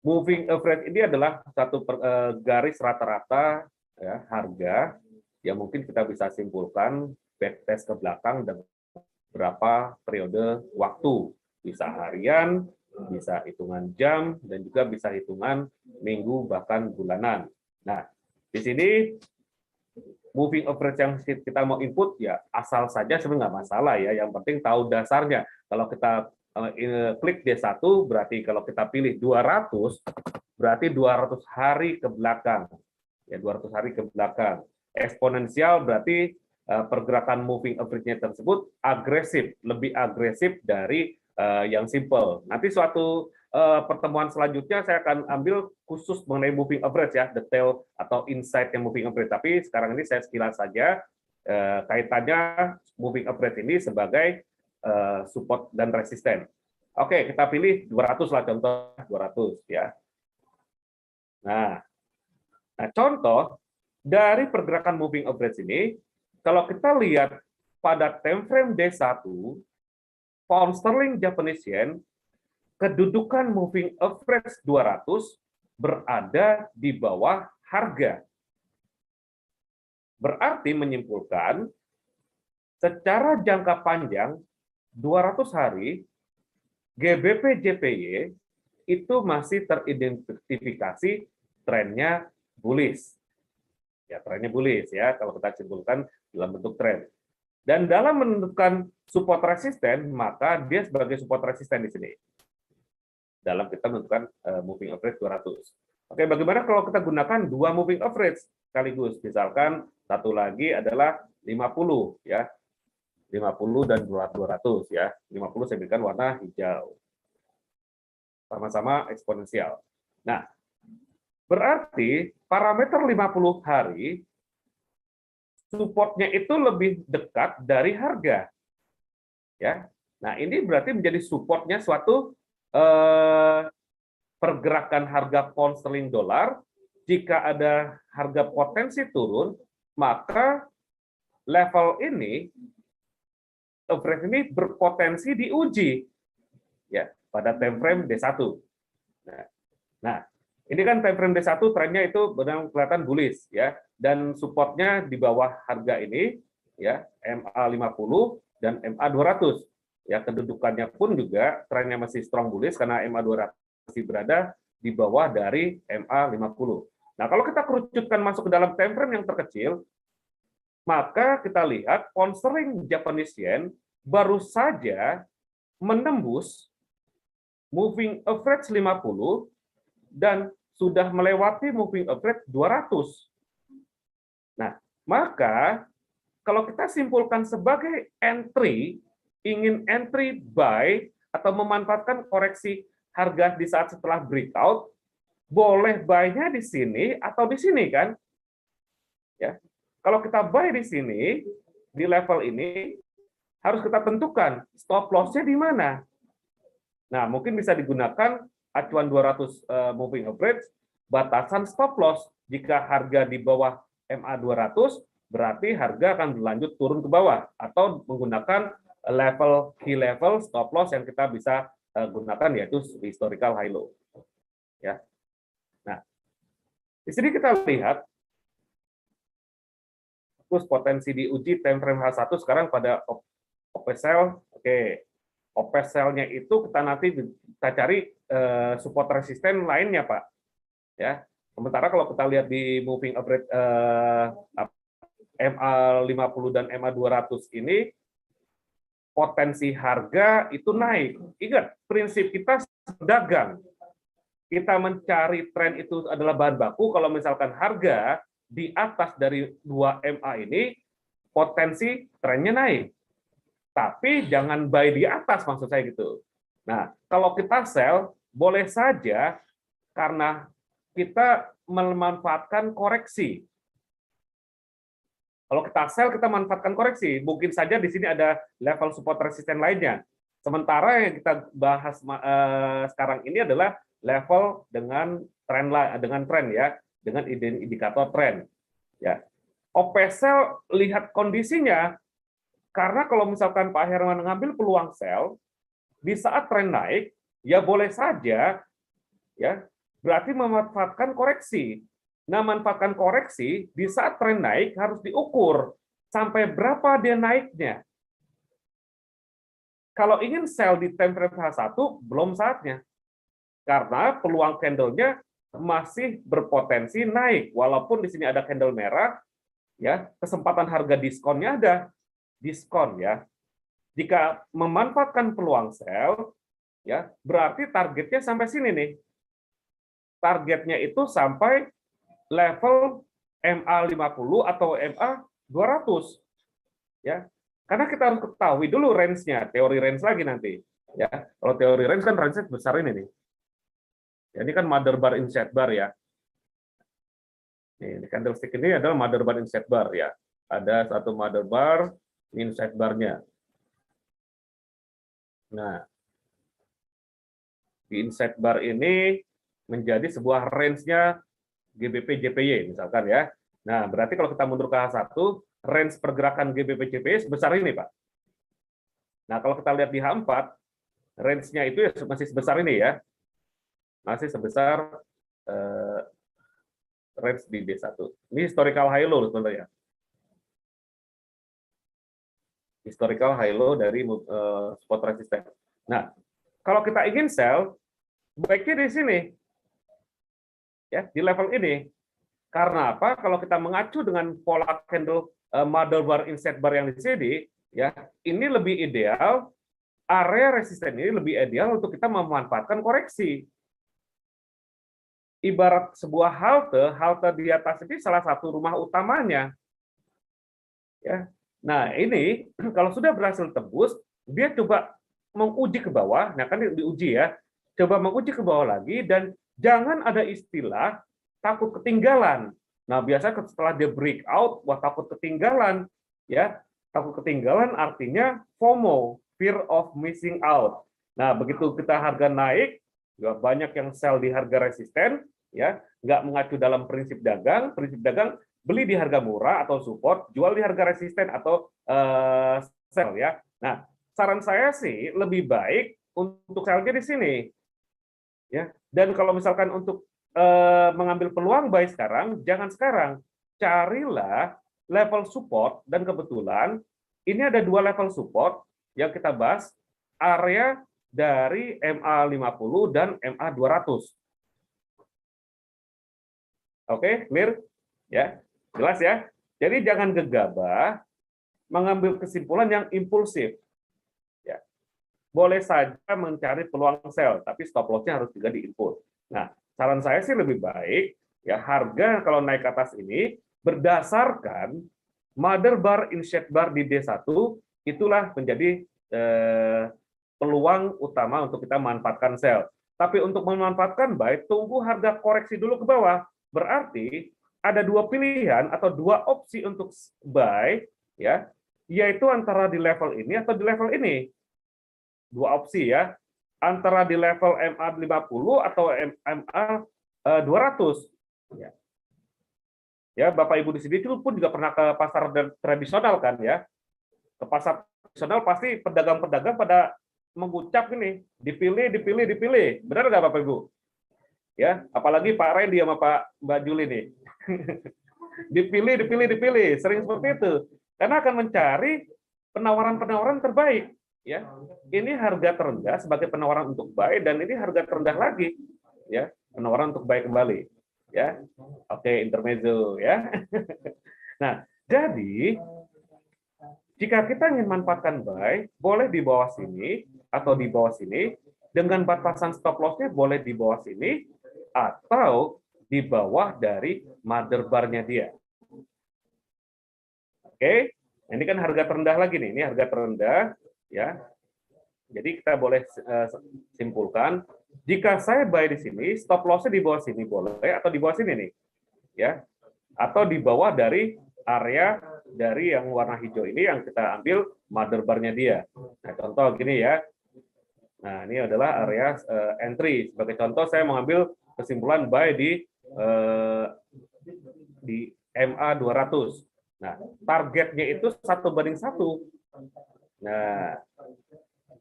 [SPEAKER 2] moving average ini adalah satu garis rata-rata ya, harga yang mungkin kita bisa simpulkan backtest ke belakang dan berapa periode waktu, bisa harian, bisa hitungan jam, dan juga bisa hitungan minggu bahkan bulanan. Nah, di sini moving average yang kita mau input ya asal saja sebenarnya nggak masalah ya, yang penting tahu dasarnya. Kalau kita klik D1 berarti kalau kita pilih 200 berarti 200 hari ke belakang. Ya, 200 hari ke belakang. Eksponensial berarti pergerakan moving average-nya tersebut agresif, lebih agresif dari yang simple. Nanti suatu pertemuan selanjutnya saya akan ambil khusus mengenai moving average ya, detail atau insight yang moving average. Tapi sekarang ini saya sekilas saja kaitannya moving average ini sebagai support dan resisten. Oke, kita pilih 200 lah contoh 200 ya. Nah, contoh dari pergerakan moving average ini, kalau kita lihat pada time frame D1, pound sterling Japanese yen, kedudukan moving average 200 berada di bawah harga. Berarti menyimpulkan, secara jangka panjang, 200 hari, GBP JPY itu masih teridentifikasi trennya bullish. Ya, trennya bullish ya, kalau kita simpulkan dalam bentuk tren. Dan dalam menentukan support resisten, maka dia sebagai support resisten di sini. Dalam kita menentukan moving average 200. Oke, bagaimana kalau kita gunakan dua moving average sekaligus? Misalkan satu lagi adalah 50 ya. 50 dan 200 ya. 50 saya berikan warna hijau. Sama-sama eksponensial. Nah, berarti parameter 50 hari supportnya itu lebih dekat dari harga. Ya. Nah, ini berarti menjadi supportnya suatu pergerakan harga pound sterling dolar. Jika ada harga potensi turun, maka level ini average ini berpotensi diuji ya pada time frame D1. Nah, ini kan time frame D1 trennya itu benar kelihatan bullish ya, dan supportnya di bawah harga ini ya, MA50 dan MA200. Ya, kedudukannya pun juga trennya masih strong bullish karena MA200 masih berada di bawah dari MA50. Nah, kalau kita kerucutkan masuk ke dalam time frame yang terkecil, maka kita lihat pound-sterling Japanese yen baru saja menembus moving average 50 dan sudah melewati moving average 200. Nah, maka kalau kita simpulkan sebagai entry, ingin entry buy atau memanfaatkan koreksi harga di saat setelah breakout, boleh buy-nya di sini atau di sini kan? Ya. Kalau kita buy di sini, di level ini, harus kita tentukan stop loss-nya di mana. Nah, mungkin bisa digunakan acuan 200 moving average, batasan stop loss. Jika harga di bawah MA 200, berarti harga akan berlanjut turun ke bawah, atau menggunakan level key level stop loss yang kita bisa gunakan, yaitu historical high low. Ya. Nah, di sini kita lihat terus potensi diuji time frame H1 sekarang pada OPSL. Oke, OPSL-nya itu kita nanti kita cari support resisten lainnya, Pak. Ya. Sementara kalau kita lihat di moving average MA50 dan MA200 ini, potensi harga itu naik. Ingat, prinsip kita dagang. Kita mencari tren itu adalah bahan baku. Kalau misalkan harga di atas dari 2 MA ini, potensi trennya naik. Tapi jangan buy di atas, maksud saya gitu. Nah, kalau kita sell, boleh saja karena kita memanfaatkan koreksi. Kalau kita sell, kita manfaatkan koreksi. Mungkin saja di sini ada level support resisten lainnya. Sementara yang kita bahas sekarang ini adalah level dengan tren ya, dengan indikator tren. Ya, OPSL lihat kondisinya, karena kalau misalkan Pak Herman mengambil peluang sell di saat tren naik, ya boleh saja, ya berarti memanfaatkan koreksi. Nah, manfaatkan koreksi di saat tren naik harus diukur sampai berapa dia naiknya. Kalau ingin sell di time frame H1 belum saatnya. Karena peluang candle-nya masih berpotensi naik, walaupun di sini ada candle merah, ya kesempatan harga diskonnya ada, diskon ya. Jika memanfaatkan peluang sell, ya berarti targetnya sampai sini nih. Targetnya itu sampai level MA50 atau MA200, ya. Karena kita harus ketahui dulu range-nya, teori range lagi nanti, ya. Kalau teori range kan range-nya besar ini nih. Ini kan mother bar inset bar ya. Ini candlestick ini adalah mother bar inset bar ya. Ada satu mother bar inset barnya. Nah, di inset bar ini menjadi sebuah range-nya GBP JPY misalkan ya. Nah, berarti kalau kita mundur ke H1, range pergerakan GBP JPY sebesar ini, Pak. Nah, kalau kita lihat di H4, range-nya itu masih sebesar ini ya. Masih sebesar range di D1. Ini historical high low sebenarnya. Historical high low dari spot resistance. Nah, kalau kita ingin sell, baiknya di sini. Ya, di level ini. Karena apa? Kalau kita mengacu dengan pola candle mother bar inset bar yang di sini, ya, ini lebih ideal, area resisten ini lebih ideal untuk kita memanfaatkan koreksi. Ibarat sebuah halte di atas ini salah satu rumah utamanya. Ya. Nah, ini kalau sudah berhasil tembus, dia coba menguji ke bawah, nah kan diuji ya, coba menguji ke bawah lagi, dan jangan ada istilah takut ketinggalan. Nah, biasanya setelah dia breakout, wah takut ketinggalan, ya, takut ketinggalan artinya FOMO, fear of missing out. Nah, begitu kita harga naik, banyak yang sell di harga resisten, ya, nggak mengacu dalam prinsip dagang beli di harga murah atau support, jual di harga resisten atau sell ya. Nah, saran saya sih lebih baik untuk sell-nya di sini, ya. Dan kalau misalkan untuk mengambil peluang buy sekarang, jangan sekarang, carilah level support, dan kebetulan ini ada 2 level support yang kita bahas, area dari MA50 dan MA200. Oke, clear? Ya, jelas ya. Jadi jangan gegabah mengambil kesimpulan yang impulsif. Ya, boleh saja mencari peluang sell, tapi stop loss-nya harus juga di-input. Nah, saran saya sih lebih baik ya harga kalau naik ke atas ini berdasarkan mother bar inset bar di D1, itulah menjadi peluang utama untuk kita manfaatkan sell. Tapi untuk memanfaatkan buy, tunggu harga koreksi dulu ke bawah. Berarti ada dua pilihan atau dua opsi untuk buy, ya, yaitu antara di level ini atau di level ini. Dua opsi ya, antara di level MA 50 atau MA 200. Ya. Ya, Bapak Ibu di sini pun juga pernah ke pasar tradisional kan ya. Ke pasar tradisional pasti pedagang-pedagang pada mengucap ini, dipilih, dipilih, dipilih. Benar nggak Bapak Ibu? Ya, apalagi Pak Randy sama Mbak Juli nih. Dipilih, dipilih, dipilih. Sering seperti itu. Karena akan mencari penawaran-penawaran terbaik. Ya, ini harga terendah sebagai penawaran untuk buy dan ini harga terendah lagi. Ya, penawaran untuk buy kembali. Ya, oke, intermezzo ya. Nah, jadi jika kita ingin manfaatkan buy, boleh di bawah sini atau di bawah sini, dengan batasan stop loss-nya boleh di bawah sini atau di bawah dari mother bar-nya dia. Oke, ini kan harga terendah lagi nih, ini harga terendah ya. Jadi kita boleh simpulkan, jika saya buy di sini, stop loss-nya di bawah sini boleh atau di bawah sini nih, ya, atau di bawah dari area dari yang warna hijau ini yang kita ambil mother bar-nya dia. Nah, contoh gini ya. Nah, ini adalah area entry. Sebagai contoh, saya mengambil kesimpulan buy di MA 200. Nah, targetnya itu 1:1. Nah,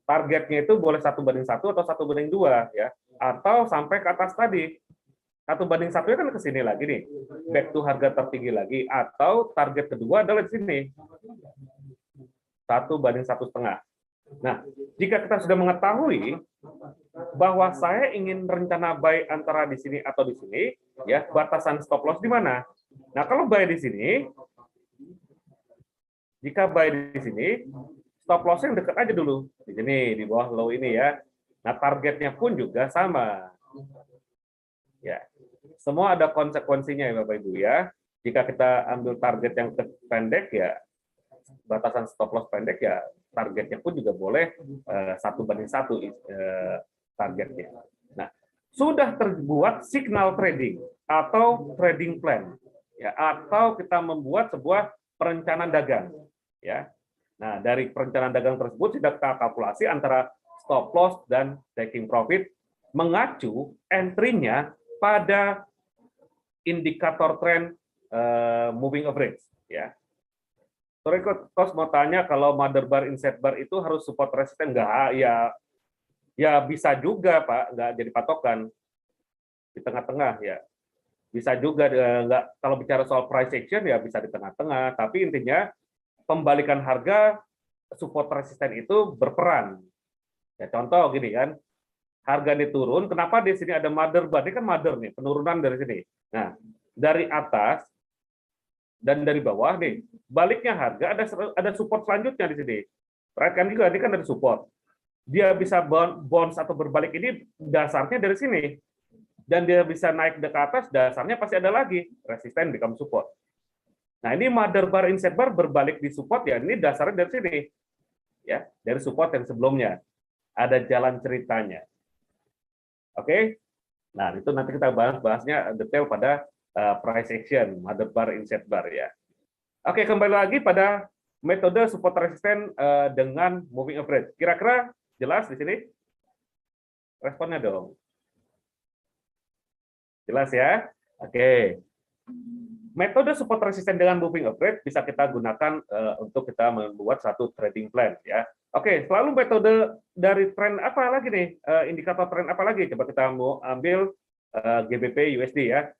[SPEAKER 2] targetnya itu boleh 1:1 atau 1:2 ya, atau sampai ke atas tadi. 1:1 kan ke sini lagi nih, back to harga tertinggi lagi, atau target kedua adalah di sini 1:1,5. Nah, jika kita sudah mengetahui bahwa saya ingin rencana buy antara di sini atau di sini, ya batasan stop loss di mana? Nah, kalau buy di sini, jika buy di sini, stop loss yang dekat aja dulu di sini di bawah low ini ya. Nah, targetnya pun juga sama. Ya, semua ada konsekuensinya ya Bapak Ibu ya. Jika kita ambil target yang pendek ya, batasan stop loss pendek ya, targetnya pun juga boleh 1:1 targetnya. Nah, sudah terbuat signal trading atau trading plan, ya, atau kita membuat sebuah perencanaan dagang, ya. Nah, dari perencanaan dagang tersebut sudah kita kalkulasi antara stop loss dan taking profit, mengacu entry-nya pada indikator tren moving average, ya. Sorry, Coach mau tanya kalau mother bar, inset bar itu harus support resisten enggak? Ya bisa juga Pak, enggak jadi patokan di tengah-tengah ya. Bisa juga enggak, kalau bicara soal price action ya bisa di tengah-tengah, tapi intinya pembalikan harga support resisten itu berperan. Ya contoh gini kan, harga ini turun, kenapa di sini ada mother bar? Ini kan mother nih, penurunan dari sini. Nah, dari atas dan dari bawah nih, baliknya harga ada support selanjutnya di sini. Perhatikan juga, ini kan ada support. Dia bisa bounce atau berbalik ini dasarnya dari sini. Dan dia bisa naik ke atas, dasarnya pasti ada lagi. Resisten become support. Nah, ini mother bar, inset bar berbalik di support ya, ini dasarnya dari sini. Ya, dari support yang sebelumnya. Ada jalan ceritanya. Oke? Nah, itu nanti kita bahasnya detail pada price action, mother bar, inset bar ya. Oke, kembali lagi pada metode support resisten dengan moving average. Kira-kira jelas di sini? Responnya dong. Jelas ya? Oke. Metode support resisten dengan moving average bisa kita gunakan untuk kita membuat satu trading plan ya. Oke, selalu metode dari tren apa lagi nih? Indikator tren apa lagi? Coba kita mau ambil GBP USD ya.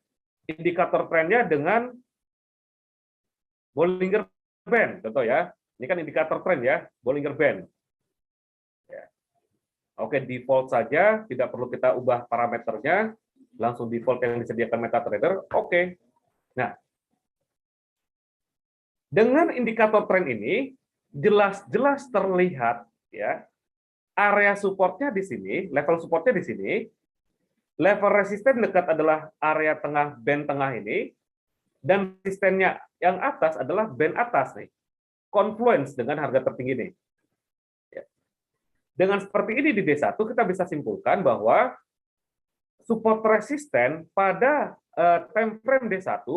[SPEAKER 2] Indikator trennya dengan Bollinger Band, contoh ya. Ini kan indikator tren ya, Bollinger Band. Ya. Oke, default saja, tidak perlu kita ubah parameternya. langsung default yang disediakan MetaTrader, oke. Nah, dengan indikator tren ini jelas-jelas terlihat ya area supportnya di sini, level supportnya di sini, level resisten dekat adalah area tengah band tengah ini, dan resistennya yang atas adalah band atas nih, confluence dengan harga tertinggi nih. Ya. Dengan seperti ini di D1 kita bisa simpulkan bahwa support resisten pada time frame D1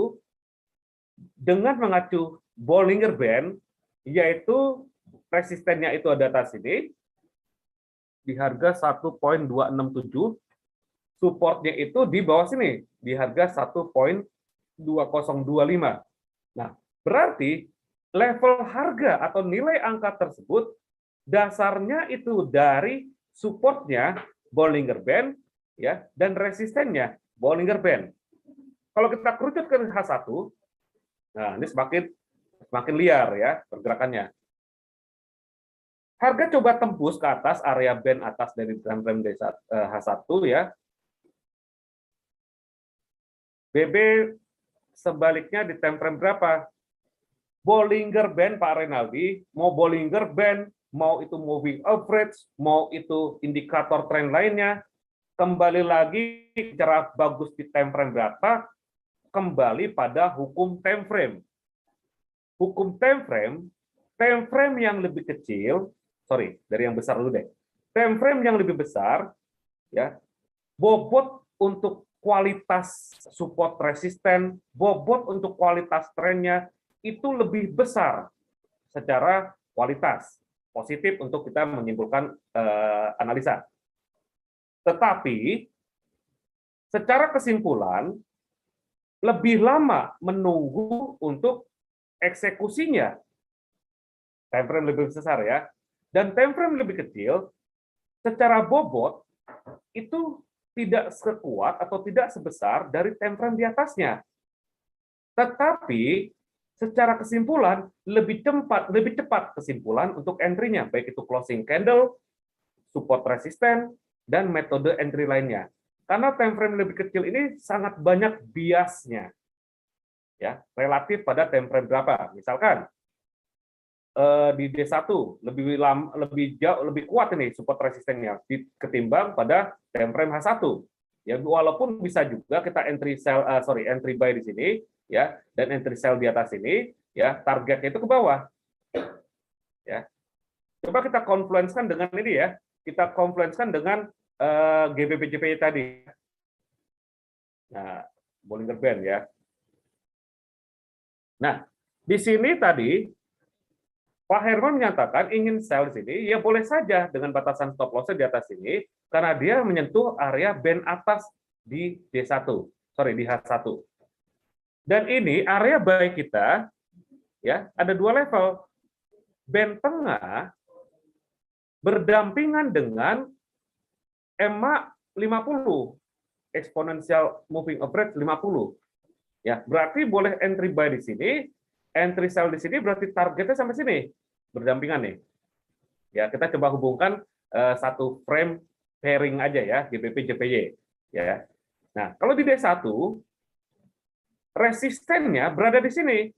[SPEAKER 2] dengan mengacu Bollinger Band, yaitu resistennya itu ada atas sini, di harga 1.267, supportnya itu di bawah sini, di harga 1.2025. Nah, berarti level harga atau nilai angka tersebut dasarnya itu dari supportnya Bollinger Band ya dan resistennya Bollinger Band. Kalau kita kerucut ke H1, nah ini semakin liar ya pergerakannya. Harga coba tembus ke atas area band atas dari time frame H1 ya. BB sebaliknya di time frame berapa? Bollinger Band Pak Renaldi, mau Bollinger Band, mau itu moving average, mau itu indikator tren lainnya, kembali lagi cara bagus di time frame berapa, kembali pada hukum time frame. Hukum time frame yang lebih kecil, sorry, dari yang besar dulu deh. Time frame yang lebih besar, ya, bobot untuk kualitas support resisten, bobot untuk kualitas trennya itu lebih besar secara kualitas, positif untuk kita menyimpulkan analisa. Tetapi secara kesimpulan lebih lama menunggu untuk eksekusinya. Time frame lebih besar ya. Dan time frame lebih kecil secara bobot itu tidak sekuat atau tidak sebesar dari time frame di atasnya. Tetapi secara kesimpulan lebih cepat kesimpulan untuk entry-nya, baik itu closing candle, support resisten, dan metode entry lainnya. Karena time frame lebih kecil ini sangat banyak biasnya, ya relatif pada time frame berapa. Misalkan di D1 lebih jauh lebih kuat ini support resistennya ketimbang pada time frame H1. Ya walaupun bisa juga kita entry buy di sini ya dan entry sell di atas ini ya targetnya itu ke bawah. Ya. Coba kita confluence-kan dengan ini ya. Kita confluence-kan dengan GBP-JPY tadi. Nah, Bollinger Band ya. Nah, di sini tadi Pak Herman menyatakan ingin sell di sini, ya boleh saja dengan batasan stop loss di atas ini, karena dia menyentuh area band atas di D1, di H1. Dan ini area buy kita, ya ada dua level. Band tengah berdampingan dengan EMA 50, exponential moving average 50. Ya, berarti boleh entry buy di sini, entry sell di sini berarti targetnya sampai sini. Berdampingan nih. Ya, kita coba hubungkan satu frame pairing aja ya, GBP JPY ya. Nah, kalau di D1 resistennya berada di sini.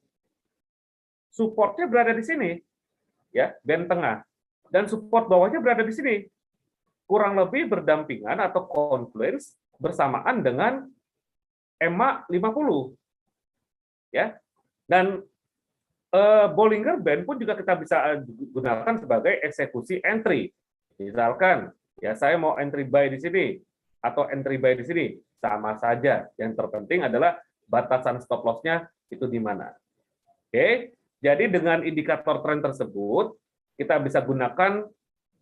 [SPEAKER 2] Supportnya berada di sini. Ya, band tengah. Dan support bawahnya berada di sini. Kurang lebih berdampingan atau confluence bersamaan dengan EMA 50. Ya. Dan Bollinger Band pun juga kita bisa gunakan sebagai eksekusi entry. Misalkan, ya saya mau entry buy di sini atau entry buy di sini, sama saja. Yang terpenting adalah batasan stop loss-nya itu di mana. Oke, jadi dengan indikator tren tersebut, kita bisa gunakan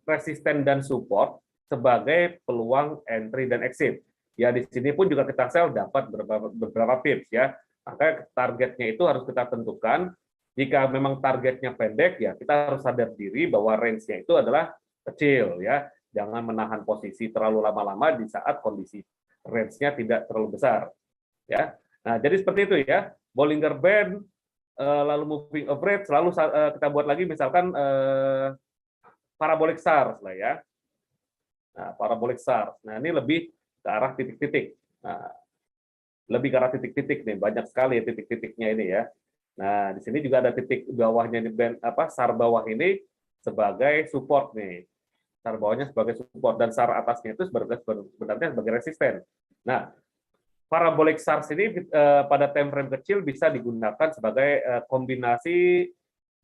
[SPEAKER 2] resisten dan support sebagai peluang entry dan exit. Ya di sini pun juga kita sell dapat beberapa pips ya. Maka targetnya itu harus kita tentukan. Jika memang targetnya pendek, ya kita harus sadar diri bahwa range-nya itu adalah kecil, ya. Jangan menahan posisi terlalu lama-lama di saat kondisi range-nya tidak terlalu besar, ya. Nah, jadi seperti itu ya. Bollinger Band, lalu moving average, lalu kita buat lagi misalkan parabolic SARS lah ya. Nah, parabolic SARS. Nah, ini lebih ke arah titik-titik. Nah, lebih ke arah titik-titik nih, banyak sekali titik-titiknya ini ya. Nah, di sini juga ada titik bawahnya, SAR bawah ini sebagai support nih. SAR bawahnya sebagai support, dan SAR atasnya itu sebenarnya sebagai resisten. Nah, parabolic SAR ini pada time frame kecil bisa digunakan sebagai kombinasi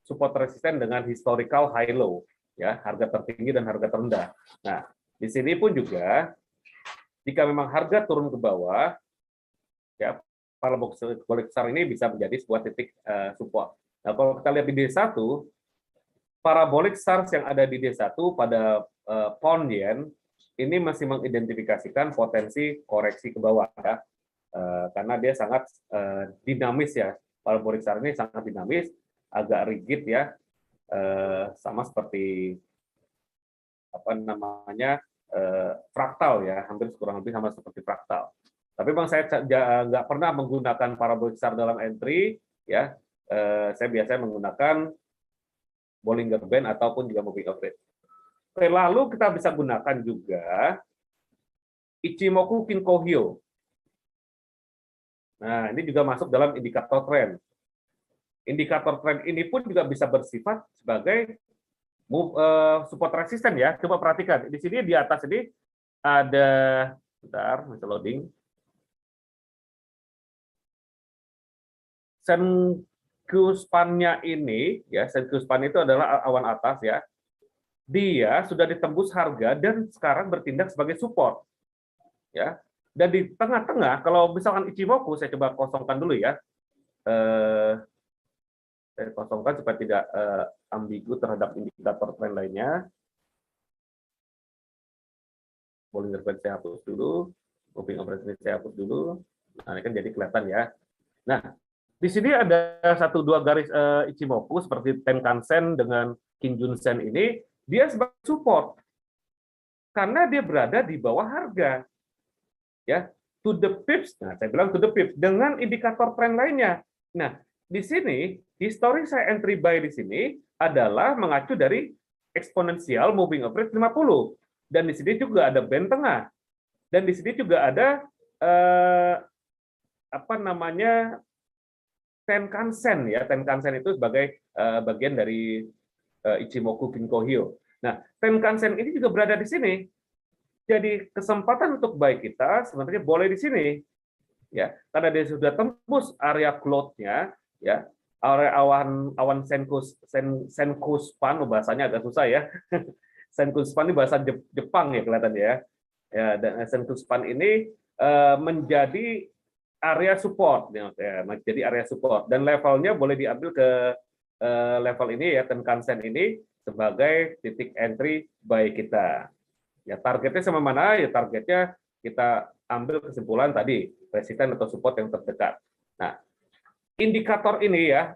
[SPEAKER 2] support resisten dengan historical high low, ya, harga tertinggi dan harga terendah. Nah, di sini pun juga jika memang harga turun ke bawah, ya, parabolic SAR ini bisa menjadi sebuah titik support. Nah, kalau kita lihat di D1, parabolic SAR yang ada di D1 pada pound yen ini masih mengidentifikasikan potensi koreksi ke bawah, ya. Karena dia sangat dinamis, ya. Parabolic SAR ini sangat dinamis, agak rigid, ya, sama seperti apa namanya fraktal, ya, hampir kurang lebih sama seperti fraktal. Tapi bang, saya nggak pernah menggunakan parabolic SAR dalam entry, ya. Saya biasanya menggunakan Bollinger Band ataupun juga moving average. Oke, lalu kita bisa gunakan juga Ichimoku Kinko Hyo. Nah, ini juga masuk dalam indikator tren. Indikator tren ini pun juga bisa bersifat sebagai support resisten, ya. Coba perhatikan di sini, di atas ini ada, bentar, masih loading. Senku span-nya ini, ya, Senku span itu adalah awan atas, ya. Dia sudah ditembus harga dan sekarang bertindak sebagai support, ya. Dan di tengah-tengah, kalau misalkan Ichimoku, saya coba kosongkan dulu, ya. Saya kosongkan supaya tidak ambigu terhadap indikator tren lainnya. Bollinger Band saya hapus dulu, moving average saya hapus dulu. Nah, ini kan jadi kelihatan, ya. Nah, di sini ada 1-2 garis Ichimoku seperti Tenkan-sen dengan Kijun-sen ini, dia sebagai support karena dia berada di bawah harga, ya, to the pips. Nah, saya bilang to the pips dengan indikator tren lainnya. Nah, di sini histori saya entry buy di sini adalah mengacu dari eksponensial moving average 50, dan di sini juga ada band tengah, dan di sini juga ada apa namanya Tenkan-sen, ya. Tenkan-sen itu sebagai bagian dari Ichimoku Kinko Hyo. Nah, Tenkan-sen ini juga berada di sini. Jadi kesempatan untuk buy kita sebenarnya boleh di sini, ya, karena dia sudah tembus area cloud-nya, ya, area awan Senku span, bahasanya agak susah, ya. Senku span ini bahasa Jepang, ya, kelihatan, ya. Ya, dan Senku span ini menjadi area support, ya, menjadi area support, dan levelnya boleh diambil ke level ini, ya, Tenkan-sen ini sebagai titik entry buy kita. Ya, targetnya sama mana? Ya, targetnya kita ambil kesimpulan tadi, resisten atau support yang terdekat. Nah, indikator ini, ya,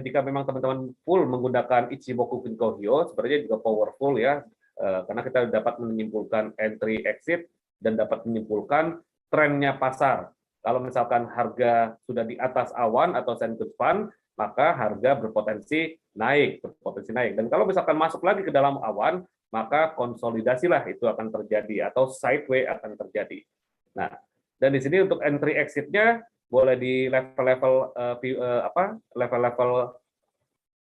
[SPEAKER 2] jika memang teman-teman full menggunakan Ichimoku Kinko Hyo, sebenarnya juga powerful, ya, karena kita dapat menyimpulkan entry exit dan dapat menyimpulkan trennya pasar. Kalau misalkan harga sudah di atas awan atau Senku span, maka harga berpotensi naik. Dan kalau misalkan masuk lagi ke dalam awan, maka konsolidasilah itu akan terjadi atau sideway akan terjadi. Nah, dan di sini untuk entry exit-nya boleh di level-level level-level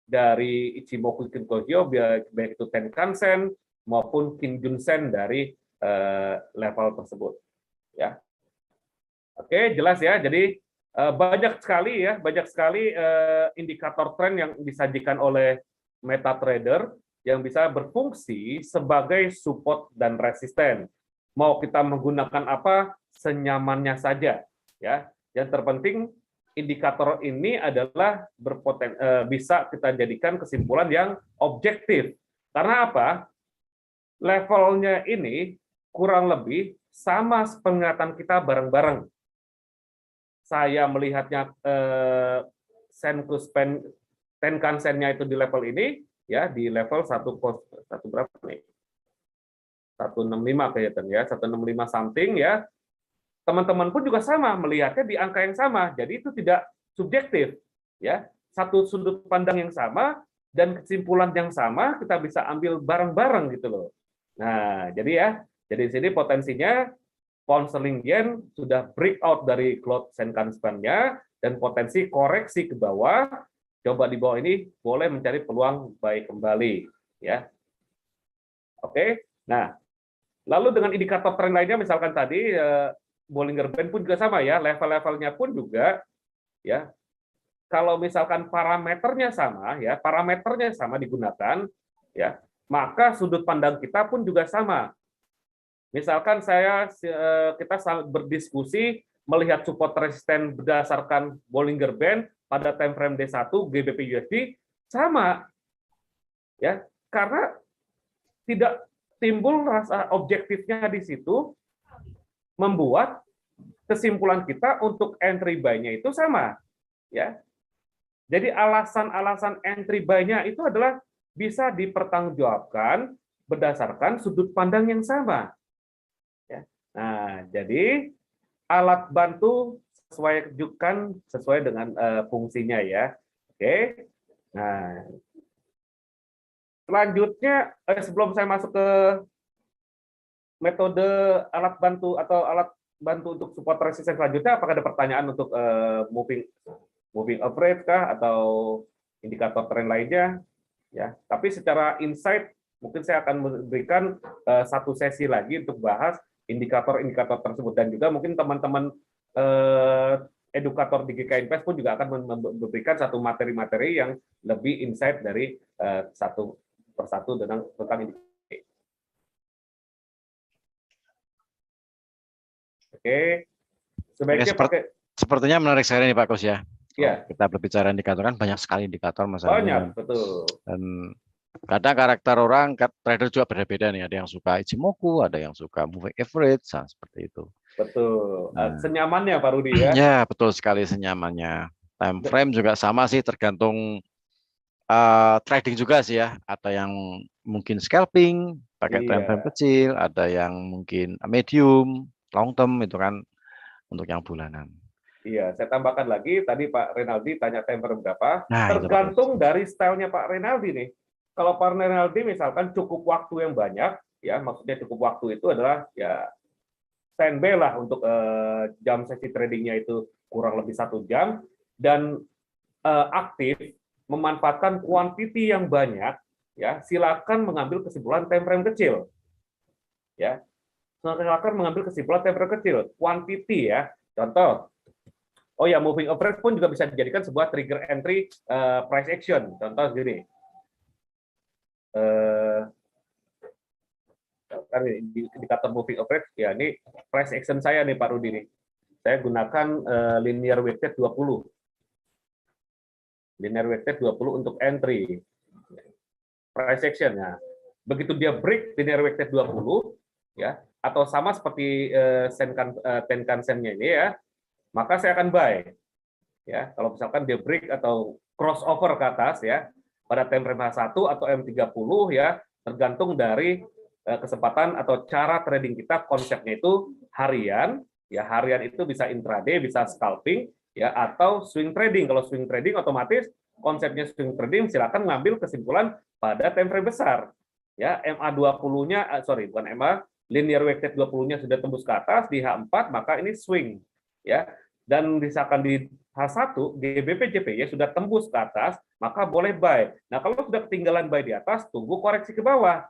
[SPEAKER 2] dari Ichimoku Kinko Hyo, baik itu Tenkan-sen maupun Kijun-sen dari level tersebut, ya. Oke, jelas, ya. Jadi banyak sekali indikator tren yang disajikan oleh MetaTrader yang bisa berfungsi sebagai support dan resisten. Mau kita menggunakan apa, senyamannya saja, ya. Yang terpenting indikator ini adalah bisa kita jadikan kesimpulan yang objektif. Karena apa? Levelnya ini kurang lebih sama penglihatan kita bareng-bareng. Saya melihatnya Senku span Tenkan-sen-nya itu di level ini, ya, di level satu berapa nih? 165 kelihatan, ya, 165 something, ya. Teman-teman pun juga sama melihatnya di angka yang sama. Jadi itu tidak subjektif, ya. Satu sudut pandang yang sama dan kesimpulan yang sama kita bisa ambil bareng-bareng gitu loh. Nah, jadi, ya, jadi di sini potensinya pound-sterling yen sudah breakout dari close Senkan span-nya dan potensi koreksi ke bawah. Coba di bawah ini boleh mencari peluang buy kembali, ya. Oke. Nah, lalu dengan indikator tren lainnya, misalkan tadi Bollinger Band pun juga sama ya, level-levelnya pun juga ya. Kalau misalkan parameternya sama digunakan, ya, maka sudut pandang kita pun juga sama. Misalkan kita berdiskusi melihat support resisten berdasarkan Bollinger Band pada time frame D1 GBP USD sama, ya, karena tidak timbul rasa objektifnya di situ, membuat kesimpulan kita untuk entry buy-nya itu sama, ya. Jadi alasan-alasan entry buy-nya itu adalah bisa dipertanggungjawabkan berdasarkan sudut pandang yang sama. Ya. Nah, jadi alat bantu sesuai dengan fungsinya ya. Oke. Nah, selanjutnya sebelum saya masuk ke metode alat bantu atau alat bantu untuk support resistance selanjutnya, apakah ada pertanyaan untuk moving average kah atau indikator tren lainnya? Ya, tapi secara insight mungkin saya akan memberikan satu sesi lagi untuk bahas indikator-indikator tersebut, dan juga mungkin teman-teman edukator di GK Invest pun juga akan memberikan satu materi-materi yang lebih insight dari satu persatu tentang indikator. Oke, sebaiknya
[SPEAKER 1] sepertinya menarik sekali nih Pak Kus ya.
[SPEAKER 2] Ya.
[SPEAKER 1] Kita berbicara indikator kan banyak sekali indikator masalahnya.
[SPEAKER 2] Banyak, betul.
[SPEAKER 1] Dan kadang karakter orang, trader juga beda-beda nih. Ada yang suka Ichimoku, ada yang suka moving average, seperti itu.
[SPEAKER 2] Betul. Nah, senyamannya Pak Rudi ya.
[SPEAKER 1] Ya, betul sekali senyamannya. Time frame juga sama sih, tergantung trading juga sih ya. Ada yang mungkin scalping, pakai time frame kecil, ada yang mungkin medium, long term itu kan untuk yang bulanan.
[SPEAKER 2] Iya, saya tambahkan lagi, tadi Pak Renaldi tanya time frame berapa,
[SPEAKER 1] nah,
[SPEAKER 2] tergantung dari stylenya Pak Renaldi nih. Kalau Pak Renaldi misalkan cukup waktu yang banyak, ya maksudnya cukup waktu itu adalah ya standby lah untuk jam sesi tradingnya itu kurang lebih 1 jam, dan aktif memanfaatkan quantity yang banyak, ya silakan mengambil kesimpulan time frame kecil, ya. Silakan mengambil kesimpulan time frame kecil, quantity ya. Contoh, oh ya, moving average pun juga bisa dijadikan sebuah trigger entry price action. Contoh gini, indikator moving average ya, ini price action saya nih Pak Rudi nih. Saya gunakan linear weighted 20. Linear weighted 20 untuk entry. Price action ya. Begitu dia break linear weighted 20 ya, atau sama seperti Tenkan-sennya ini ya, maka saya akan buy. Ya, kalau misalkan dia break atau crossover ke atas ya, pada time frame H1 atau M30 ya, tergantung dari kesempatan atau cara trading kita, konsepnya itu harian, ya harian itu bisa intraday, bisa scalping, ya atau swing trading. Kalau swing trading otomatis konsepnya swing trading, silakan mengambil kesimpulan pada time frame besar. Ya, MA20-nya, bukan MA, linear weighted 20-nya sudah tembus ke atas di H4, maka ini swing. Ya, dan misalkan di H1 GBP JPY sudah tembus ke atas, maka boleh buy. Nah, kalau sudah ketinggalan buy di atas, tunggu koreksi ke bawah.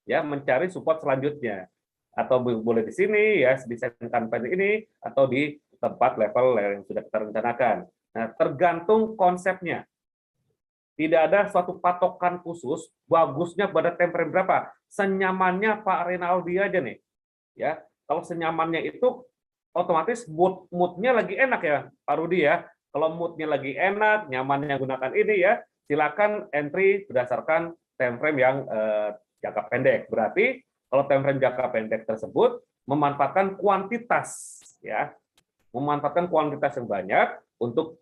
[SPEAKER 2] Ya, mencari support selanjutnya. Atau boleh di sini ya, di Senkan ini atau di tempat level yang sudah kita rencanakan. Nah, tergantung konsepnya. Tidak ada suatu patokan khusus bagusnya pada time frame berapa. Senyamannya Pak Renaldi aja nih. Ya, kalau senyamannya itu otomatis moodnya lagi enak ya Pak Rudi ya. Kalau moodnya lagi enak, nyamannya gunakan ini ya, silakan entry berdasarkan time frame yang jangka pendek. Berarti kalau time frame jangka pendek tersebut memanfaatkan kuantitas ya, memanfaatkan kuantitas yang banyak untuk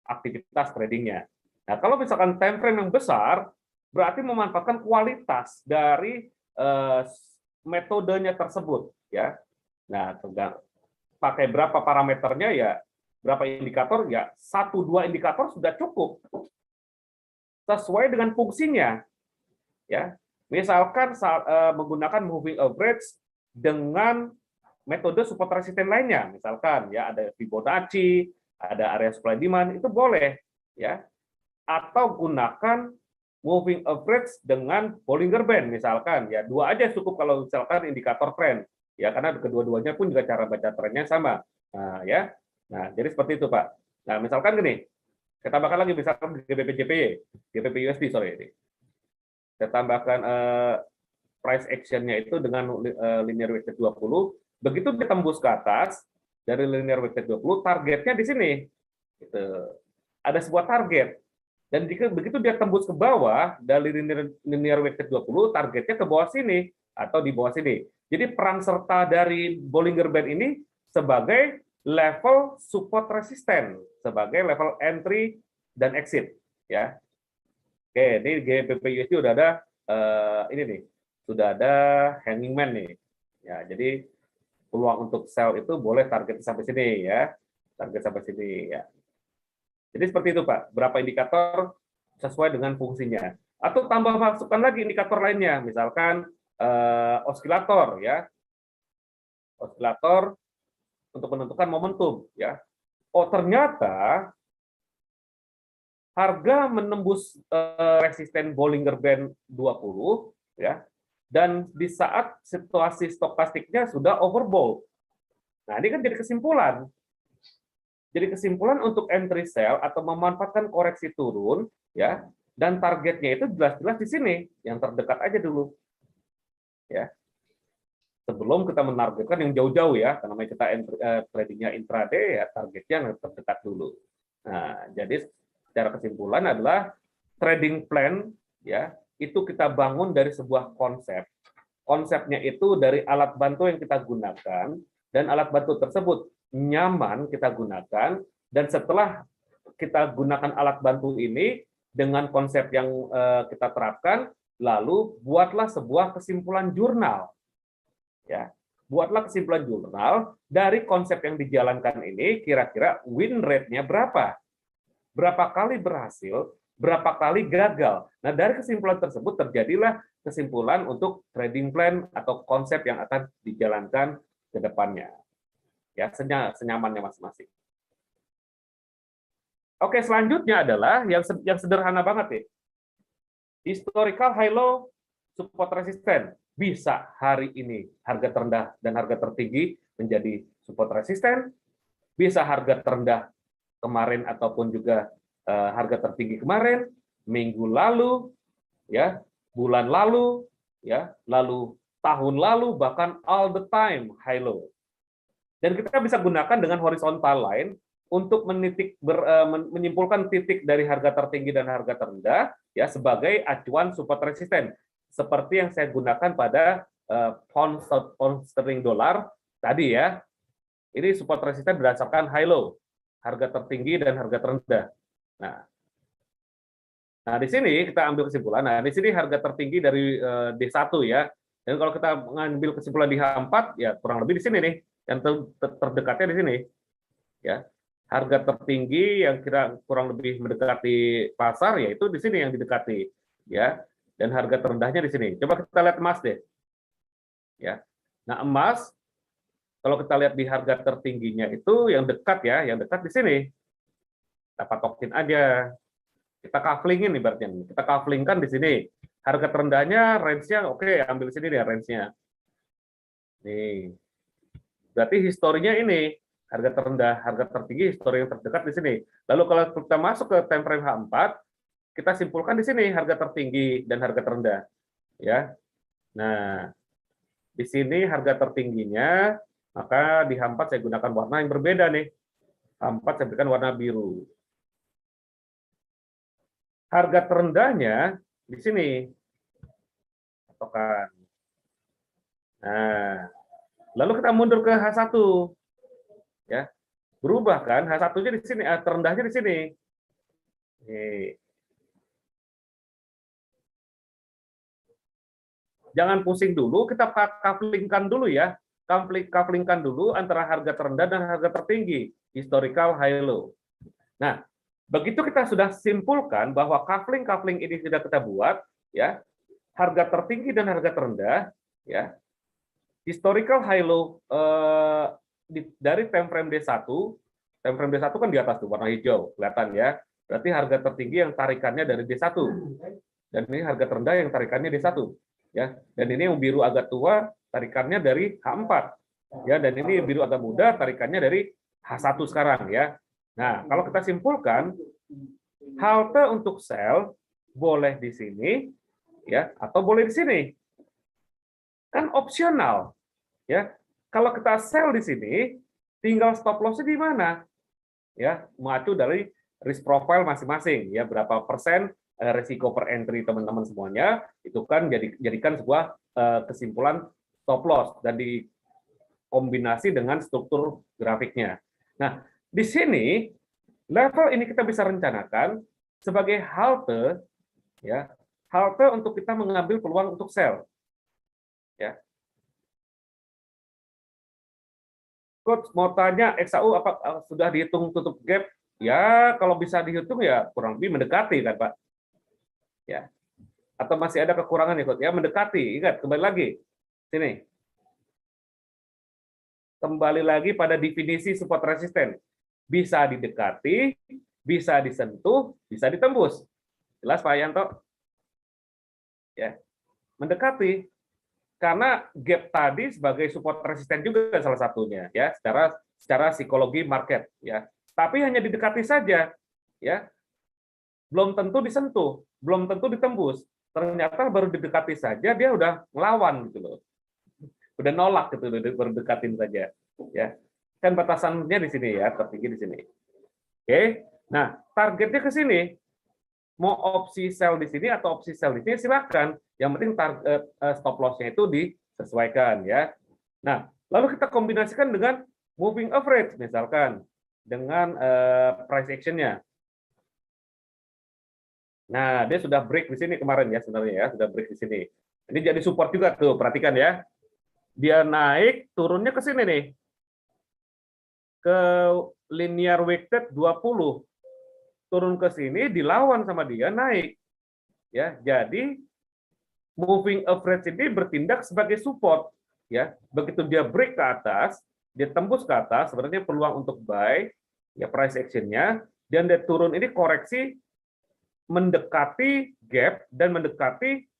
[SPEAKER 2] aktivitas tradingnya. Nah, kalau misalkan time frame yang besar, berarti memanfaatkan kualitas dari metodenya tersebut ya. Nah, pakai berapa parameternya ya, berapa indikator ya, 1-2 indikator sudah cukup sesuai dengan fungsinya ya. Misalkan menggunakan moving average dengan metode support resisten lainnya, misalkan ya ada Fibonacci, ada area supply demand, itu boleh ya. Atau gunakan moving average dengan Bollinger Band misalkan ya, dua aja cukup kalau misalkan indikator tren ya, karena kedua-duanya pun juga cara baca trennya sama. Nah ya, nah jadi seperti itu Pak. Nah misalkan gini, kita tambahkan lagi misalkan GBP-JPY, GBP-USD sorry ini, kita tambahkan price action-nya itu dengan linear weighted 20, begitu ditembus ke atas dari linear weighted 20, targetnya di sini. Gitu. Ada sebuah target. Dan jika begitu dia tembus ke bawah dari linear weighted 20, targetnya ke bawah sini atau di bawah sini. Jadi peran serta dari Bollinger Band ini sebagai level support resisten, sebagai level entry dan exit ya. Oke, ini GBP-USD udah ada ini nih. Sudah ada hanging man nih. Ya, jadi peluang untuk sell itu boleh target sampai sini ya. Target sampai sini ya. Jadi seperti itu Pak, berapa indikator sesuai dengan fungsinya. Atau tambah masukkan lagi indikator lainnya, misalkan osilator ya. Osilator untuk menentukan momentum ya. Oh, ternyata harga menembus resisten Bollinger Band 20 ya. Dan di saat situasi stokastiknya sudah overbought. Nah, ini kan jadi kesimpulan. Jadi kesimpulan untuk entry sell atau memanfaatkan koreksi turun ya, dan targetnya itu jelas-jelas di sini, yang terdekat aja dulu. Ya. Sebelum kita menargetkan yang jauh-jauh ya, karena kita tradingnya intraday ya, targetnya yang terdekat dulu. Nah, jadi secara kesimpulan adalah trading plan ya, itu kita bangun dari sebuah konsep. Konsepnya itu dari alat bantu yang kita gunakan, dan alat bantu tersebut nyaman kita gunakan, dan setelah kita gunakan alat bantu ini dengan konsep yang kita terapkan, lalu buatlah sebuah kesimpulan jurnal. Ya, buatlah kesimpulan jurnal dari konsep yang dijalankan ini, kira-kira win rate-nya berapa? Berapa kali berhasil, berapa kali gagal. Nah, dari kesimpulan tersebut terjadilah kesimpulan untuk trading plan atau konsep yang akan dijalankan ke depannya. Ya, senyamannya masing-masing. Oke, selanjutnya adalah yang sederhana banget nih. Historical high low support resisten. Bisa hari ini harga terendah dan harga tertinggi menjadi support resisten. Bisa harga terendah kemarin ataupun juga harga tertinggi kemarin, minggu lalu, ya, bulan lalu, ya, lalu tahun lalu, bahkan all the time high low. Dan kita bisa gunakan dengan horizontal line untuk menyimpulkan titik dari harga tertinggi dan harga terendah ya sebagai acuan support resisten. Seperti yang saya gunakan pada pound sterling dollar tadi ya. Ini support resisten berdasarkan high low, harga tertinggi dan harga terendah. Nah, di sini kita ambil kesimpulan. Nah, di sini harga tertinggi dari D1 ya. Dan kalau kita mengambil kesimpulan di H4 ya kurang lebih di sini nih. Yang terdekatnya di sini. Ya. Harga tertinggi yang kira kurang lebih mendekati pasar yaitu di sini yang didekati ya. Dan harga terendahnya di sini. Coba kita lihat emas deh. Ya. Nah, emas kalau kita lihat di harga tertingginya itu yang dekat ya, yang dekat di sini. Kita patokin aja. Kita kaflingin ibaratnya. Kita kaflingkan di sini. Harga terendahnya range-nya oke, ambil sini deh range-nya. Nih. Berarti historinya ini harga terendah, harga tertinggi, histori yang terdekat di sini. Lalu kalau kita masuk ke time frame H4, kita simpulkan di sini harga tertinggi dan harga terendah. Ya. Nah, di sini harga tertingginya, maka di H4 saya gunakan warna yang berbeda nih. H4 saya berikan warna biru. Harga terendahnya di sini. Patokan. Nah, lalu kita mundur ke H1. Ya. Berubah kan? H1-nya di sini, terendahnya di sini. Nih. Jangan pusing dulu, kita kaflingkan dulu ya. Kaflingkan dulu antara harga terendah dan harga tertinggi, historical high low. Nah, begitu kita sudah simpulkan bahwa kafling ini sudah kita buat, ya, harga tertinggi dan harga terendah, ya, historical high low dari time frame D1, time frame D1 kan di atas tuh warna hijau, kelihatan ya. Berarti harga tertinggi yang tarikannya dari D1. Dan ini harga terendah yang tarikannya D1, ya. Dan ini yang biru agak tua tarikannya dari H4. Ya, dan ini biru agak muda tarikannya dari H1 sekarang ya. Nah, kalau kita simpulkan halte untuk sell boleh di sini ya atau boleh di sini. Kan opsional ya. Kalau kita sell di sini, tinggal stop loss-nya di mana? Ya, mengacu dari risk profile masing-masing ya, berapa persen risiko per entry teman-teman semuanya, itu kan jadikan sebuah kesimpulan stop loss dan dikombinasi dengan struktur grafiknya. Nah, di sini level ini kita bisa rencanakan sebagai halte ya, halte untuk kita mengambil peluang untuk sell. Ya. Coach mau tanya XAU apa sudah dihitung tutup gap? Ya, kalau bisa dihitung ya kurang lebih mendekati kan, Pak. Ya. Atau masih ada kekurangan ya, Coach? Ya, mendekati. Ingat, kembali lagi. Sini. Kembali lagi pada definisi support resisten. Bisa didekati, bisa disentuh, bisa ditembus. Jelas Pak Yanto? Ya. Mendekati. Karena gap tadi sebagai support resisten juga salah satunya ya, secara psikologi market ya. Tapi hanya didekati saja ya. Belum tentu disentuh, belum tentu ditembus. Ternyata baru didekati saja dia udah ngelawan gitu loh. Udah nolak gitu, baru dekatin saja ya. Kan batasannya di sini ya, tertinggi di sini. Oke. Nah, targetnya ke sini. Mau opsi sell di sini atau opsi sell di sini silakan. Yang penting target stop loss-nya itu disesuaikan ya. Nah, lalu kita kombinasikan dengan moving average misalkan dengan price action-nya. Nah, dia sudah break di sini kemarin ya sebenarnya ya, sudah break di sini. Ini jadi support juga tuh, perhatikan ya. Dia naik, turunnya ke sini nih. Ke linear weighted 20. Turun ke sini dilawan sama dia naik ya, jadi moving average ini bertindak sebagai support ya. Begitu dia break ke atas, dia tembus ke atas, sebenarnya peluang untuk buy ya, price action-nya, dan dia turun ini koreksi mendekati gap dan mendekati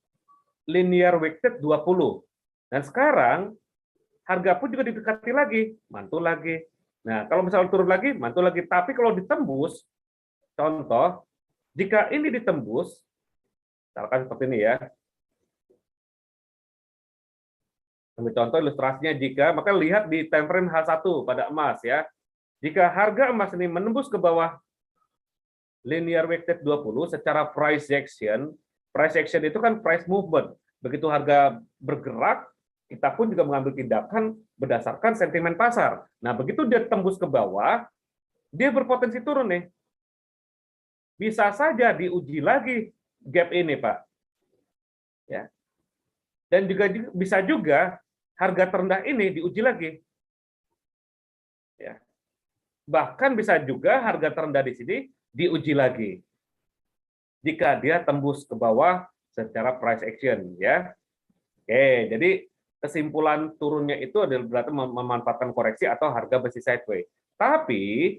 [SPEAKER 2] linear weighted 20. Dan sekarang harga pun juga didekati lagi, mantul lagi. Nah, kalau misalnya turun lagi, mantul lagi. Tapi kalau ditembus, contoh, jika ini ditembus, misalkan seperti ini ya. Ambil contoh ilustrasinya maka lihat di time frame H1 pada emas ya. Jika harga emas ini menembus ke bawah linear weighted 20 secara price action itu kan price movement. Begitu harga bergerak, kita pun juga mengambil tindakan berdasarkan sentimen pasar. Nah, begitu dia tembus ke bawah, dia berpotensi turun nih. Bisa saja diuji lagi gap ini, Pak. Ya. Dan juga bisa juga harga terendah ini diuji lagi. Ya. Bahkan bisa juga harga terendah di sini diuji lagi. Jika dia tembus ke bawah secara price action, ya. Oke, jadi kesimpulan turunnya itu adalah berarti memanfaatkan koreksi atau harga bersih sideways. Tapi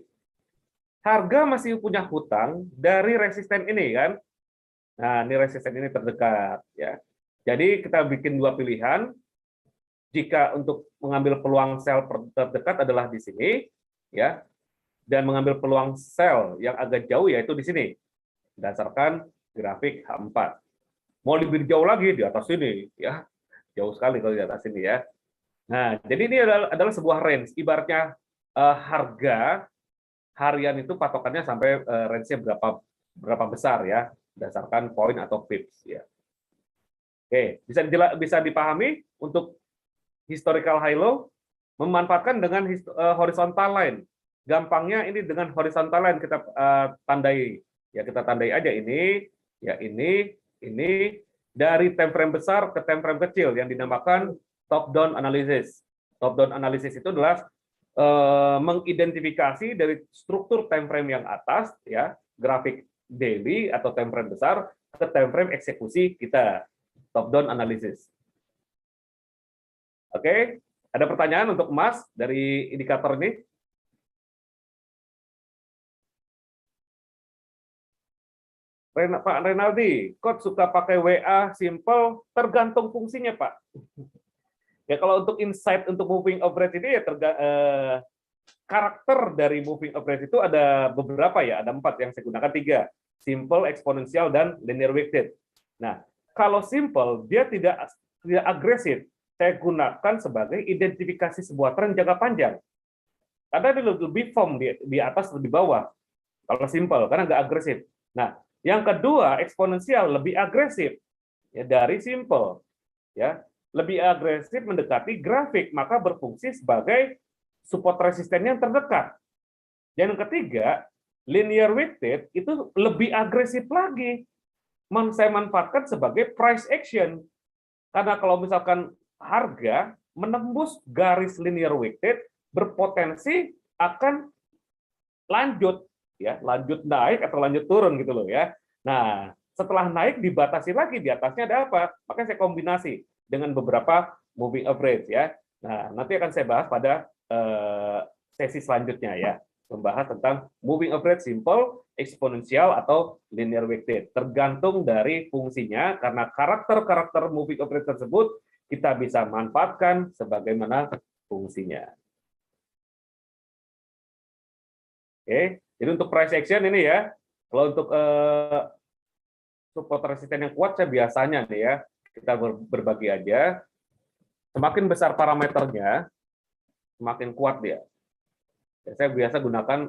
[SPEAKER 2] harga masih punya hutang dari resisten ini kan. Nah, ini resisten ini terdekat ya. Jadi kita bikin dua pilihan. Jika untuk mengambil peluang sell terdekat adalah di sini ya. Dan mengambil peluang sell yang agak jauh yaitu di sini. Berdasarkan grafik H4. Mau lebih jauh lagi di atas sini ya. Jauh sekali kalau di atas sini ya. Nah, jadi ini adalah sebuah range. Ibaratnya harga harian itu patokannya sampai range-nya berapa besar ya, berdasarkan poin atau pips ya. Oke, bisa dipahami untuk historical high low memanfaatkan dengan horizontal line. Gampangnya ini dengan horizontal line kita tandai ya, kita tandai aja ini ya, ini dari time frame besar ke time frame kecil yang dinamakan top down analysis. Top down analysis itu adalah mengidentifikasi dari struktur time frame yang atas ya, grafik daily atau time frame besar ke time frame eksekusi kita, top down analysis. Oke, ada pertanyaan untuk Mas dari indikator ini? Pak Renaldi, Coach suka pakai WA simple, tergantung fungsinya, Pak. Ya kalau untuk insight untuk moving average ini ya karakter dari moving average itu ada beberapa ya, ada 4 yang saya gunakan 3, simple, eksponensial, dan linear weighted. Nah, kalau simple dia tidak agresif, saya gunakan sebagai identifikasi sebuah tren jangka panjang. Karena dia lebih firm di atas atau di bawah. Kalau simple, karena nggak agresif. Nah, yang kedua eksponensial lebih agresif ya dari simple, ya lebih agresif mendekati grafik, maka berfungsi sebagai support resisten yang terdekat. Yang ketiga, linear weighted itu lebih agresif lagi. Saya manfaatkan sebagai price action. Karena kalau misalkan harga menembus garis linear weighted, berpotensi akan lanjut ya, lanjut naik atau lanjut turun gitu loh ya. Nah, setelah naik dibatasi lagi, di atasnya ada apa? Maka saya kombinasi dengan beberapa moving average ya. Nah, nanti akan saya bahas pada sesi selanjutnya ya, membahas tentang moving average simple, eksponensial atau linear weighted. Tergantung dari fungsinya, karena karakter-karakter moving average tersebut kita bisa manfaatkan sebagaimana fungsinya. Oke, jadi untuk price action ini ya, kalau untuk support resisten yang kuat saya biasanya nih ya, kita berbagi aja. Semakin besar parameternya, semakin kuat dia. Saya biasa gunakan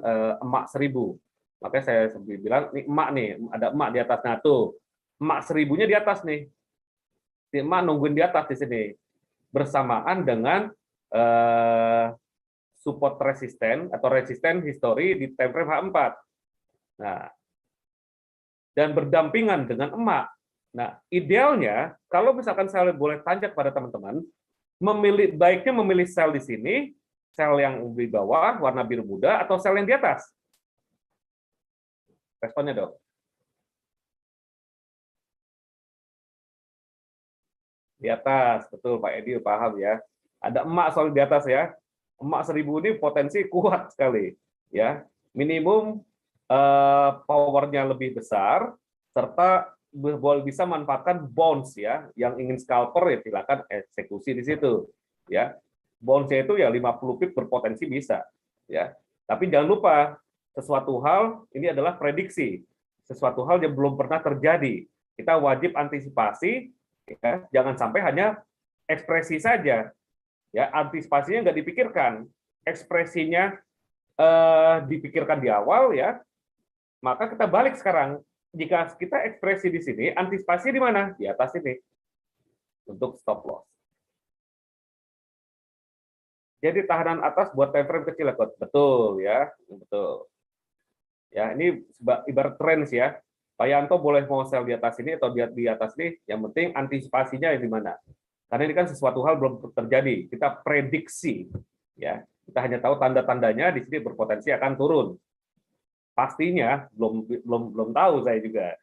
[SPEAKER 2] emak 1000. Makanya saya bilang, nih emak nih, ada emak di atasnya tuh. Emak 1000-nya di atas nih. Si emak nungguin di atas di sini. Bersamaan dengan support resisten atau resisten history di time frame H4. Nah, dan berdampingan dengan emak. Nah, idealnya kalau misalkan saya boleh tanjak pada teman-teman, baiknya memilih sel di sini, sel yang di bawah warna biru muda atau sel yang di atas. Responnya dong. Di atas, betul Pak Edi paham ya. Ada emak soal di atas ya. Emak 1000 ini potensi kuat sekali ya. Minimum powernya lebih besar, serta bisa manfaatkan bounce ya. Yang ingin scalper ya silakan eksekusi di situ ya. Bounce-nya itu ya 50 pip berpotensi bisa ya. Tapi jangan lupa sesuatu hal ini adalah prediksi. Sesuatu hal yang belum pernah terjadi. Kita wajib antisipasi ya, jangan sampai hanya ekspresi saja. Ya, antisipasinya nggak dipikirkan, ekspresinya dipikirkan di awal ya, maka kita balik sekarang. Jika kita ekspresi di sini, antisipasi di mana? Di atas ini untuk stop loss. Jadi tahanan atas buat time frame kecil, betul ya, betul. Ya ini ibarat trends ya. Pak Yanto boleh mau sell di atas ini atau di atas ini, yang penting antisipasinya di mana. Karena ini kan sesuatu hal belum terjadi, kita prediksi ya. Kita hanya tahu tanda-tandanya di sini berpotensi akan turun. Pastinya belum tahu saya juga.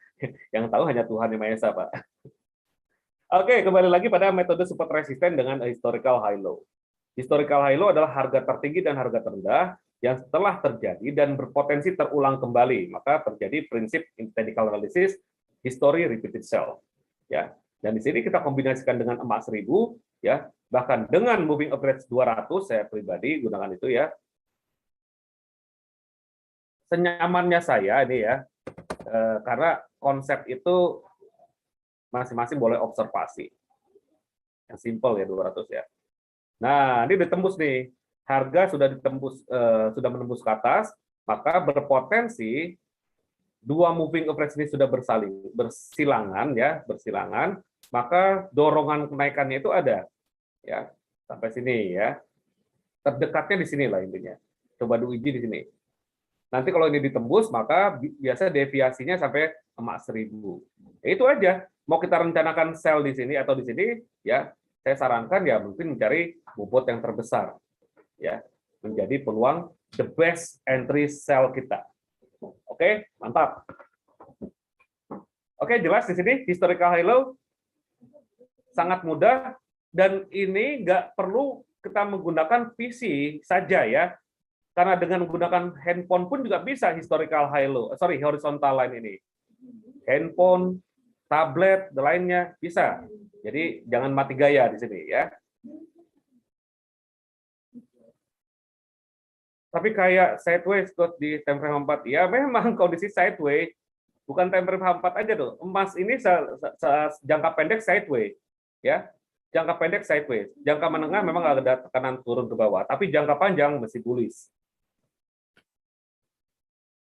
[SPEAKER 2] Yang tahu hanya Tuhan Yang Maha Esa, Pak. Oke, kembali lagi pada metode support resisten dengan historical high low. Historical high low adalah harga tertinggi dan harga terendah yang setelah terjadi dan berpotensi terulang kembali, maka terjadi prinsip technical analysis history repeat itself. Ya. Dan di sini kita kombinasikan dengan emas 1000 ya, bahkan dengan moving average 200 saya pribadi gunakan itu ya. Senyamannya saya ini ya, karena konsep itu masing-masing boleh observasi. Yang simple ya 200 ya. Nah, ini ditembus nih. Harga sudah ditembus sudah menembus ke atas, maka berpotensi dua moving average ini sudah bersilangan ya, bersilangan, maka dorongan kenaikannya itu ada ya. Sampai sini ya. Terdekatnya di sini lah intinya. Coba diuji di sini. Nanti kalau ini ditembus, maka biasa deviasinya sampai emas 1000. Ya, itu aja. Mau kita rencanakan sell di sini atau di sini, ya saya sarankan ya mungkin mencari bobot yang terbesar, ya menjadi peluang the best entry sell kita. Oke, mantap. Oke, jelas di sini historical high low sangat mudah Dan ini nggak perlu kita menggunakan PC saja ya, karena dengan menggunakan handphone pun juga bisa historical high low, horizontal line ini. Handphone, tablet, dan lainnya bisa. Jadi jangan mati gaya di sini ya. Tapi kayak sideways di time frame 4, ya memang kondisi sideways, bukan time frame 4 aja tuh. Emas ini jangka pendek sideways, ya. Jangka pendek sideways. Jangka menengah memang ada tekanan turun ke bawah, tapi jangka panjang masih bullish.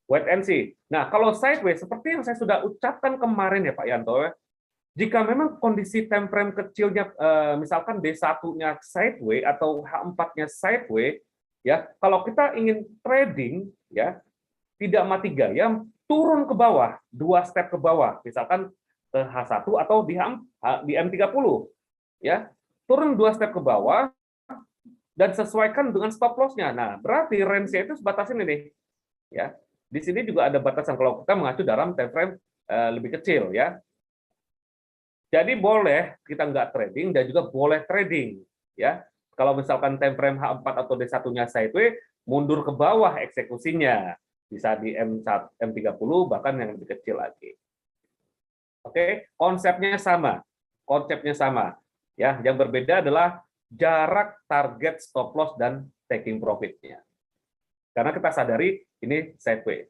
[SPEAKER 2] Wait and see. Nah, kalau sideways seperti yang saya sudah ucapkan kemarin ya Pak Yanto, jika memang kondisi time frame kecilnya misalkan D1-nya sideways atau H4-nya sideways, ya, kalau kita ingin trading ya, tidak mati gaya, turun ke bawah, 2 step ke bawah, misalkan ke H1 atau di M30 ya. Turun 2 step ke bawah dan sesuaikan dengan stop loss-nya. Nah, berarti range-nya itu sebatas ini nih. Ya. Di sini juga ada batasan kalau kita mengacu dalam time frame lebih kecil ya. Jadi boleh kita nggak trading dan juga boleh trading ya. Kalau misalkan time frame H4 atau D1-nya sideways, mundur ke bawah eksekusinya. Bisa di M30 bahkan yang lebih kecil lagi. Oke, konsepnya sama. Konsepnya sama. Ya, yang berbeda adalah jarak target stop loss dan taking profit-nya. Karena kita sadari ini sideways.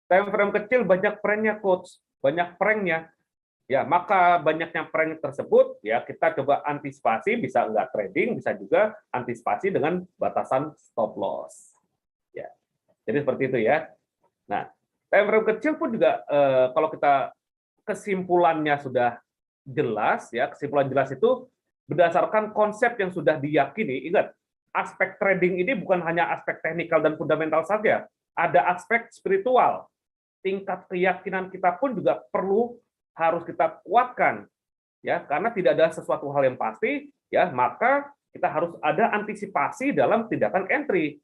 [SPEAKER 2] Time frame kecil banyak pranknya coach, banyak pranknya. Ya, maka banyaknya prank tersebut ya kita coba antisipasi, bisa enggak trading, bisa juga antisipasi dengan batasan stop loss. Ya. Jadi seperti itu ya. Nah, time frame kecil pun juga kalau kita kesimpulannya sudah jelas ya, kesimpulan jelas itu berdasarkan konsep yang sudah diyakini. Ingat, aspek trading ini bukan hanya aspek teknikal dan fundamental saja, ada aspek spiritual. Tingkat keyakinan kita pun juga harus kita kuatkan ya, karena tidak ada sesuatu hal yang pasti ya, maka kita harus ada antisipasi dalam tindakan entry.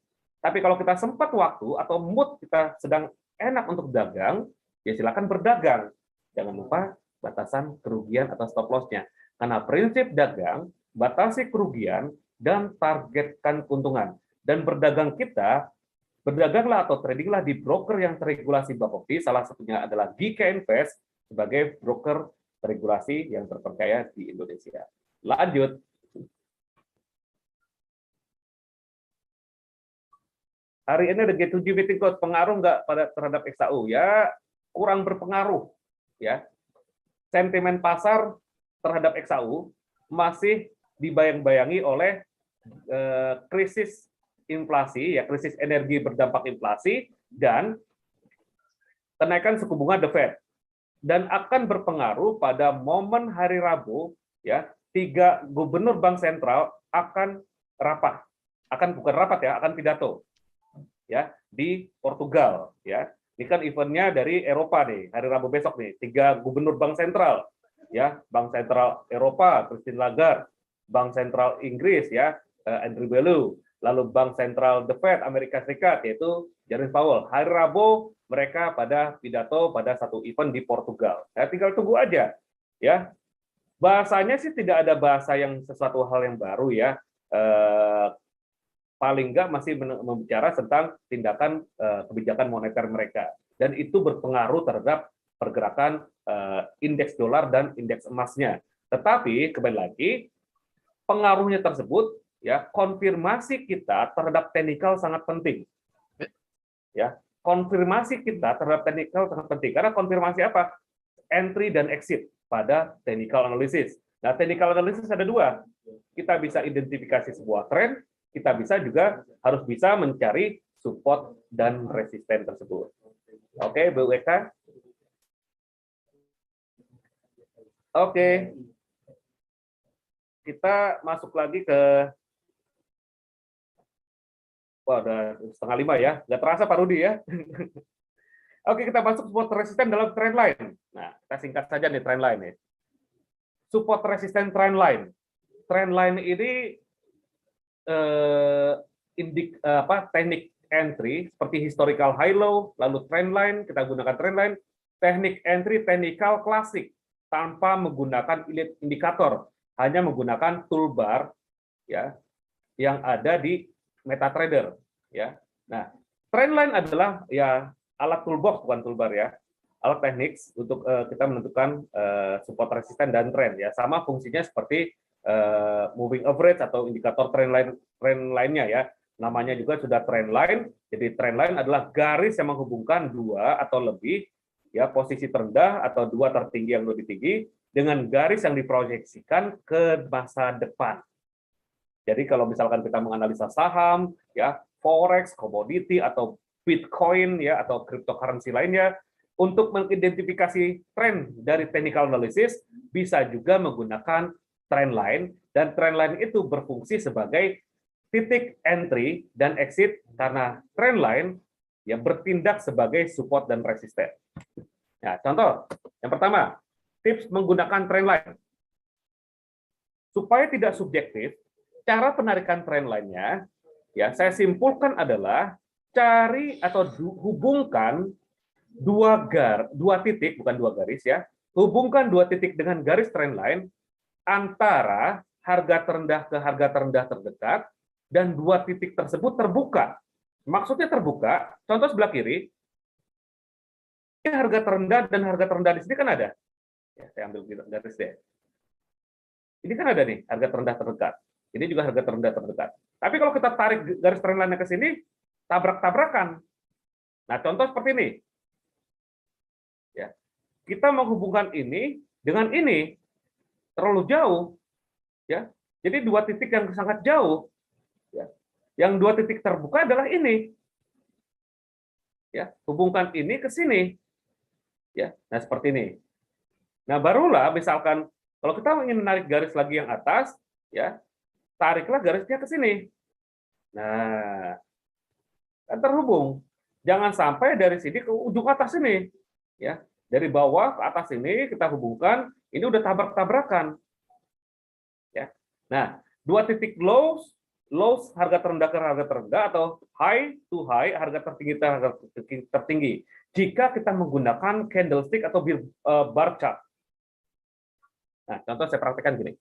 [SPEAKER 2] Tapi kalau kita sempat waktu atau mood kita sedang enak untuk dagang, ya silakan berdagang. Jangan lupa batasan kerugian atau stop loss-nya. Karena prinsip dagang, batasi kerugian dan targetkan keuntungan. Dan berdaganglah atau tradinglah di broker yang terregulasi Bapepti, salah satunya adalah GK Invest sebagai broker regulasi yang terpercaya di Indonesia. Lanjut. Hari ini ada G7 meeting coach, pengaruh nggak terhadap XAU? Ya, kurang berpengaruh. Ya, sentimen pasar terhadap XAU masih dibayang-bayangi oleh krisis inflasi, ya krisis energi berdampak inflasi dan kenaikan suku bunga The Fed. Dan akan berpengaruh pada momen hari Rabu, ya 3 gubernur bank sentral akan rapat, akan pidato, ya di Portugal, ya. Ini kan eventnya dari Eropa nih, hari Rabu besok nih, 3 gubernur bank sentral, ya, Bank Sentral Eropa, Christine Lagarde, Bank Sentral Inggris, ya, Andrew Bellew, lalu Bank Sentral The Fed Amerika Serikat, yaitu Jerome Powell. Hari Rabu mereka pada pidato pada satu event di Portugal. Ya, tinggal tunggu aja, ya. Bahasanya sih tidak ada bahasa yang sesuatu hal yang baru ya. Paling enggak masih membicara tentang tindakan kebijakan moneter mereka, dan itu berpengaruh terhadap pergerakan indeks dolar dan indeks emasnya. Tetapi kembali lagi pengaruhnya tersebut ya, konfirmasi kita terhadap teknikal sangat penting. Ya, konfirmasi kita terhadap teknikal sangat penting karena konfirmasi apa? Entry dan exit pada technical analysis. Nah, technical analysis ada 2. Kita bisa identifikasi sebuah tren, kita bisa juga harus bisa mencari support dan resisten tersebut. Oke, Bu Eka. Oke. Kita masuk lagi ke udah 4:30 ya. Nggak terasa Pak Rudi ya. Oke, kita masuk support resisten dalam trend line. Nah, kita singkat saja nih trend line nih. Support resisten trend line. Trend line ini teknik entry seperti historical high low, lalu trend line, kita gunakan trend line, teknik entry technical klasik tanpa menggunakan indikator. hanya menggunakan toolbar ya yang ada di MetaTrader ya. Nah, trendline adalah ya alat toolbox, bukan toolbar ya. Alat teknik untuk kita menentukan support resisten dan trend ya. Sama fungsinya seperti moving average atau indikator trend lainnya ya. Namanya juga sudah trend line. Jadi trend line adalah garis yang menghubungkan dua atau lebih ya posisi terendah atau dua tertinggi yang lebih tinggi dengan garis yang diproyeksikan ke masa depan. Jadi kalau misalkan kita menganalisa saham, ya forex, komoditi atau Bitcoin ya atau cryptocurrency lainnya, untuk mengidentifikasi tren dari technical analysis bisa juga menggunakan trend line, dan trend line itu berfungsi sebagai titik entry dan exit karena trend line yang bertindak sebagai support dan resisten. Nah, contoh yang pertama, tips menggunakan trend line. Supaya tidak subjektif, cara penarikan trend line-nya, ya saya simpulkan adalah cari atau hubungkan dua titik, bukan dua garis ya, hubungkan dua titik dengan garis trend line antara harga terendah ke harga terendah terdekat dan dua titik tersebut terbuka. Maksudnya terbuka, contoh sebelah kiri, ini harga terendah dan harga terendah di sini kan ada. Ya, saya ambil garis deh. Ini kan ada nih harga terendah terdekat. Ini juga harga terendah terdekat. Tapi kalau kita tarik garis trend line ke sini, tabrak-tabrakan. Nah, contoh seperti ini. Ya. Kita menghubungkan ini dengan ini terlalu jauh. Ya. Jadi dua titik yang sangat jauh. Ya. Yang dua titik terbuka adalah ini. Ya, hubungkan ini ke sini. Ya. Nah, seperti ini. Nah, barulah misalkan kalau kita ingin menarik garis lagi yang atas, ya, tariklah garisnya ke sini. Nah, kan terhubung. Jangan sampai dari sini ke ujung atas ini. Ya, dari bawah ke atas ini kita hubungkan, ini udah tabrak-tabrakan. Ya. Nah, dua titik lows harga terendah ke harga terendah atau high to high, harga tertinggi ke harga tertinggi. Jika kita menggunakan candlestick atau bar chart. Nah, contoh saya praktekkan gini.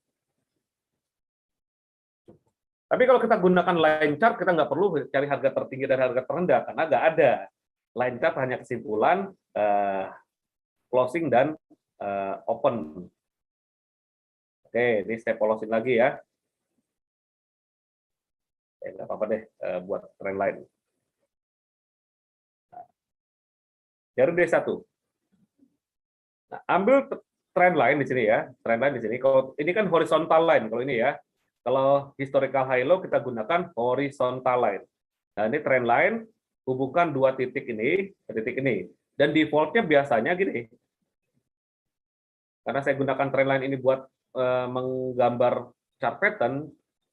[SPEAKER 2] Tapi kalau kita gunakan line chart, kita nggak perlu cari harga tertinggi dan harga terendah, karena nggak ada. Line chart hanya kesimpulan closing dan open. Oke, ini saya polosin lagi ya. Nggak apa-apa deh buat trend line. Dari D1. Nah, ambil trend line di sini ya. Trend line di sini. Kalau ini kan horizontal line kalau ini ya. Kalau historical high low kita gunakan horizontal line. Nah, ini trend line, hubungkan dua titik ini ke titik ini. Dan defaultnya biasanya gini. Karena saya gunakan trend line ini buat menggambar chart pattern,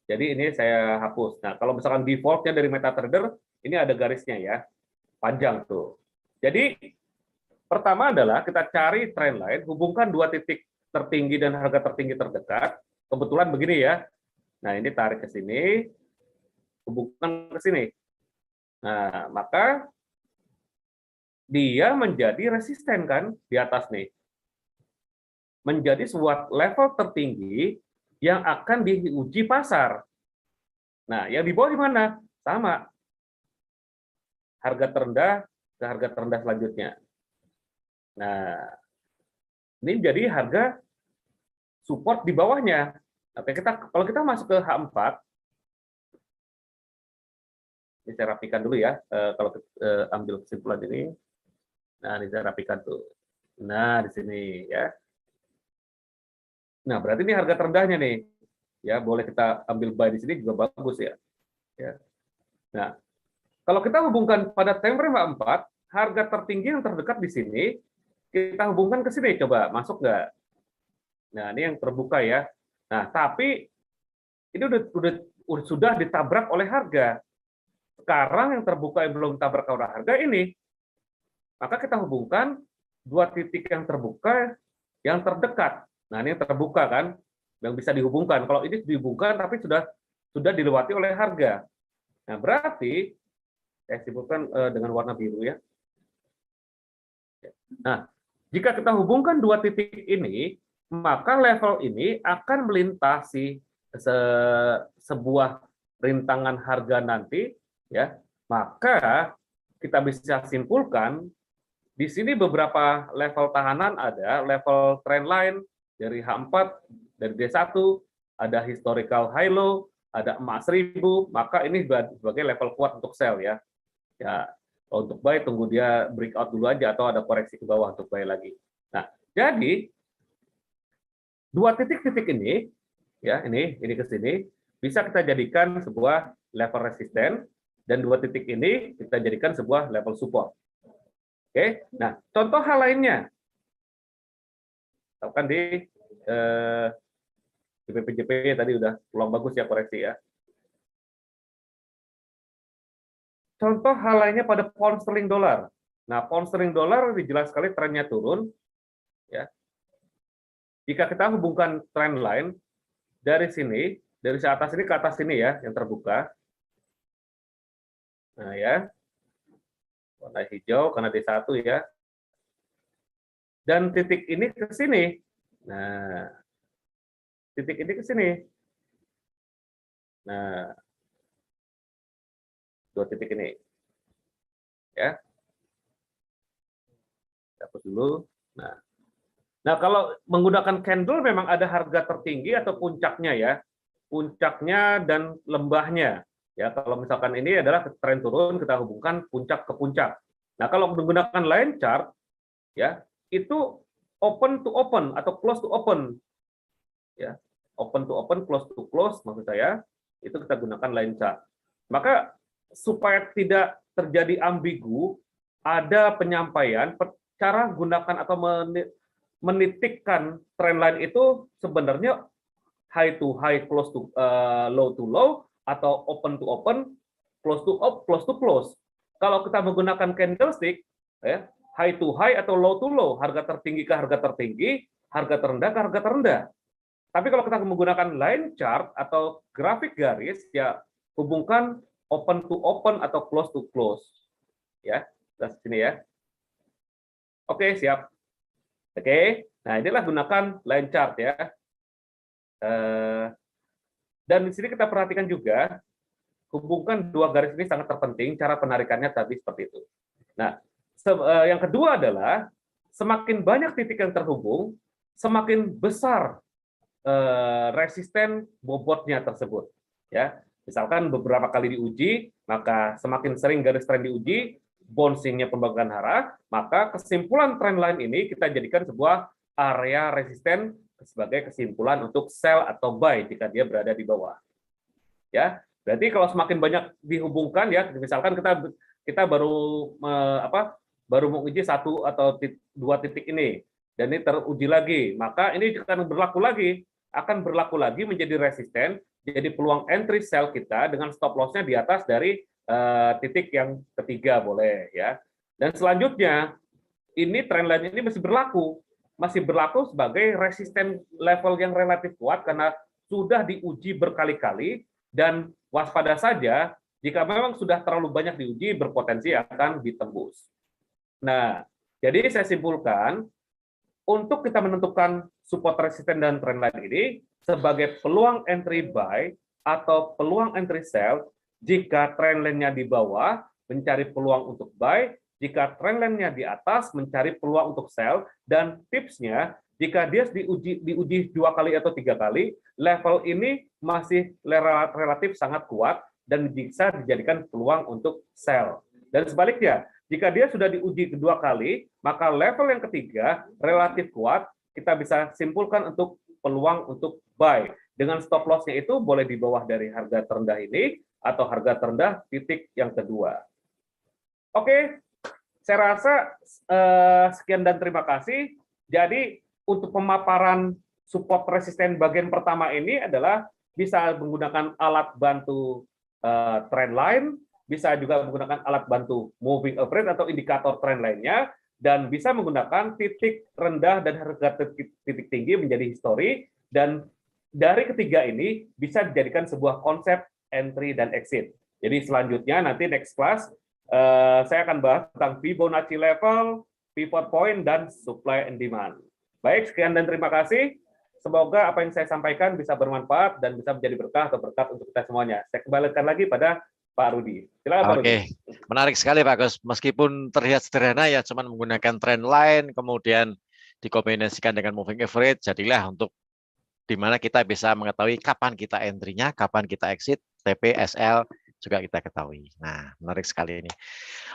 [SPEAKER 2] jadi ini saya hapus. Nah, kalau misalkan defaultnya dari MetaTrader, ini ada garisnya ya, panjang tuh. Jadi pertama adalah kita cari trend line, hubungkan dua titik tertinggi dan harga tertinggi terdekat. Kebetulan begini ya. Nah, ini tarik ke sini, hubungkan ke sini. Nah, maka dia menjadi resisten kan di atas nih. Menjadi sebuah level tertinggi yang akan diuji pasar. Nah, yang di bawah di mana? Sama. Harga terendah ke harga terendah selanjutnya. Nah, ini jadi harga support di bawahnya. Oke, kalau kita masuk ke H4, ini saya rapikan dulu ya. Kalau ambil kesimpulan ini, nah ini saya rapikan tuh. Nah di sini ya. Nah berarti ini harga terendahnya nih. Ya boleh kita ambil buy di sini juga bagus ya. Ya. Nah kalau kita hubungkan pada time frame H4, harga tertinggi yang terdekat di sini kita hubungkan ke sini. Coba masuk nggak? Nah ini yang terbuka ya. Nah tapi ini sudah ditabrak oleh harga. Sekarang yang terbuka yang belum ditabrak oleh harga ini, maka kita hubungkan dua titik yang terbuka yang terdekat. Nah ini yang terbuka kan, yang bisa dihubungkan. Kalau ini dihubungkan tapi sudah dilewati oleh harga. Nah berarti saya simpulkan dengan warna biru ya. Nah jika kita hubungkan dua titik ini, maka level ini akan melintasi sebuah rintangan harga nanti, ya. Maka kita bisa simpulkan di sini beberapa level tahanan ada, level trendline dari H4, dari D1, ada historical high low, ada emas 1000, maka ini sebagai level kuat untuk sell ya. Ya, untuk buy tunggu dia breakout dulu aja atau ada koreksi ke bawah untuk buy lagi. Nah, jadi dua titik-titik ini ya, ini ke sini bisa kita jadikan sebuah level resisten dan dua titik ini kita jadikan sebuah level support. Oke, nah contoh hal lainnya, kan di BPJP tadi udah peluang bagus ya koreksi ya. Contoh hal lainnya pada pound sterling dolar. Nah, pound sterling dolar jelas sekali trennya turun. Ya. Jika kita hubungkan trend line dari sini, dari atas ini ke atas sini ya, yang terbuka. Nah ya, warna hijau karena D1 ya. Dan titik ini ke sini. Nah, titik ini ke sini. Nah, dua titik ini. Ya. Hapus dulu. Nah, kalau menggunakan candle memang ada harga tertinggi atau puncaknya ya. Puncaknya dan lembahnya. Ya, kalau misalkan ini adalah tren turun, kita hubungkan puncak ke puncak. Nah, kalau menggunakan line chart ya, itu open to open atau close to open. Ya, open to open, close to close maksud saya, itu kita gunakan line chart. Maka supaya tidak terjadi ambigu, ada penyampaian cara gunakan atau menitikkan trend line itu sebenarnya high to high, close to low to low, atau open to open, close to up, close to close. Kalau kita menggunakan candlestick, ya, high to high atau low to low, harga tertinggi ke harga tertinggi, harga terendah ke harga terendah. Tapi kalau kita menggunakan line chart atau grafik garis, ya hubungkan open to open atau close to close. Ya, dari sini ya. Oke, siap. Oke, nah inilah gunakan line chart ya. Dan di sini kita perhatikan juga, hubungkan dua garis ini sangat terpenting, cara penarikannya tadi seperti itu. Nah, yang kedua adalah, semakin banyak titik yang terhubung, semakin besar resisten bobotnya tersebut. Ya, misalkan beberapa kali diuji, maka semakin sering garis tren diuji, bouncing-nya pembangkangan arah, maka kesimpulan trend line ini kita jadikan sebuah area resisten sebagai kesimpulan untuk sell atau buy jika dia berada di bawah. Ya, berarti kalau semakin banyak dihubungkan ya, misalkan kita baru baru menguji satu atau dua titik ini dan ini teruji lagi, maka ini akan berlaku lagi menjadi resisten, jadi peluang entry sell kita dengan stop loss-nya di atas dari titik yang ketiga boleh ya. Dan selanjutnya ini trend line ini masih berlaku sebagai resisten level yang relatif kuat karena sudah diuji berkali-kali, dan waspada saja jika memang sudah terlalu banyak diuji berpotensi akan ditembus. Nah, jadi saya simpulkan untuk kita menentukan support resisten dan trend line ini sebagai peluang entry buy atau peluang entry sell, jika trend line-nya di bawah mencari peluang untuk buy, jika trend line-nya di atas mencari peluang untuk sell, dan tipsnya jika dia diuji 2 kali atau 3 kali, level ini masih relatif sangat kuat dan bisa dijadikan peluang untuk sell. Dan sebaliknya, jika dia sudah diuji kedua kali, maka level yang ketiga relatif kuat, kita bisa simpulkan untuk peluang untuk buy. Dengan stop loss-nya itu boleh di bawah dari harga terendah ini atau harga terendah titik yang kedua. Oke, saya rasa sekian dan terima kasih. Jadi untuk pemaparan support resisten bagian pertama ini adalah bisa menggunakan alat bantu trend line, bisa juga menggunakan alat bantu moving average atau indikator trend lainnya, dan bisa menggunakan titik rendah dan harga titik tinggi menjadi histori, dan dari ketiga ini bisa dijadikan sebuah konsep entry dan exit. Jadi selanjutnya nanti next class saya akan bahas tentang Fibonacci level, pivot point, dan supply and demand. Baik, sekian dan terima kasih. Semoga apa yang saya sampaikan bisa bermanfaat dan bisa menjadi berkah atau berkat untuk kita semuanya. Saya kembalikan lagi pada Pak Rudi. Silakan Pak Rudi.
[SPEAKER 1] Oke, menarik sekali Pak Gus. Meskipun terlihat sederhana ya, cuman menggunakan trend line, kemudian dikombinasikan dengan moving average, jadilah untuk di mana kita bisa mengetahui kapan kita entry-nya, kapan kita exit, TP, SL, juga kita ketahui. Nah, menarik sekali ini.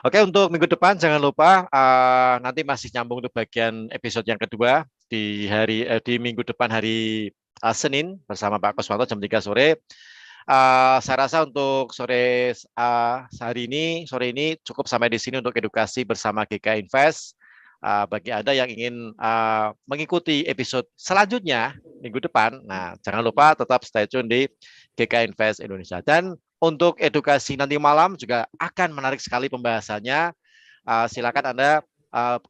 [SPEAKER 1] Oke, untuk minggu depan jangan lupa nanti masih nyambung untuk bagian episode yang kedua di minggu depan hari Senin bersama Pak Kuswanto jam 3 sore. Saya rasa untuk sore ini cukup sampai di sini untuk edukasi bersama GK Invest. Bagi Anda yang ingin mengikuti episode selanjutnya minggu depan, nah jangan lupa tetap stay tune di GK Invest Indonesia. Dan untuk edukasi nanti malam juga akan menarik sekali pembahasannya. Silakan Anda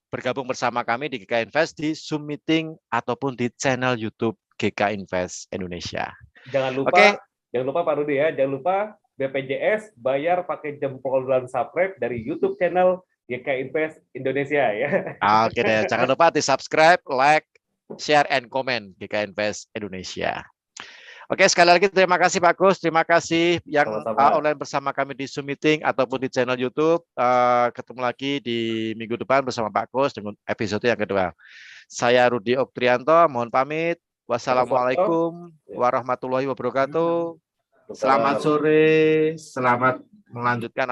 [SPEAKER 1] bergabung bersama kami di GK Invest di Zoom meeting ataupun di channel YouTube GK Invest Indonesia.
[SPEAKER 2] Jangan lupa Pak Rudi ya, jangan lupa BPJS bayar pakai jempol dan subscribe dari YouTube channel GK Invest Indonesia ya.
[SPEAKER 1] Oke deh, jangan lupa di subscribe, like, share, and comment GK Invest Indonesia. Oke, sekali lagi terima kasih Pak Gus, terima kasih yang online bersama kami di Zoom meeting ataupun di channel YouTube. Ketemu lagi di minggu depan bersama Pak Gus dengan episode yang kedua. Saya Rudi Oktrianto, mohon pamit. Wassalamualaikum warahmatullahi wabarakatuh. Selamat sore, selamat melanjutkan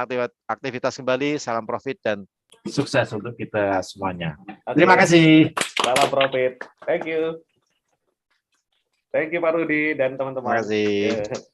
[SPEAKER 1] aktivitas kembali, salam profit dan sukses untuk kita semuanya. Terima kasih.
[SPEAKER 2] Salam profit. Thank you. Thank you Pak Rudi dan teman-teman.
[SPEAKER 1] Terima kasih.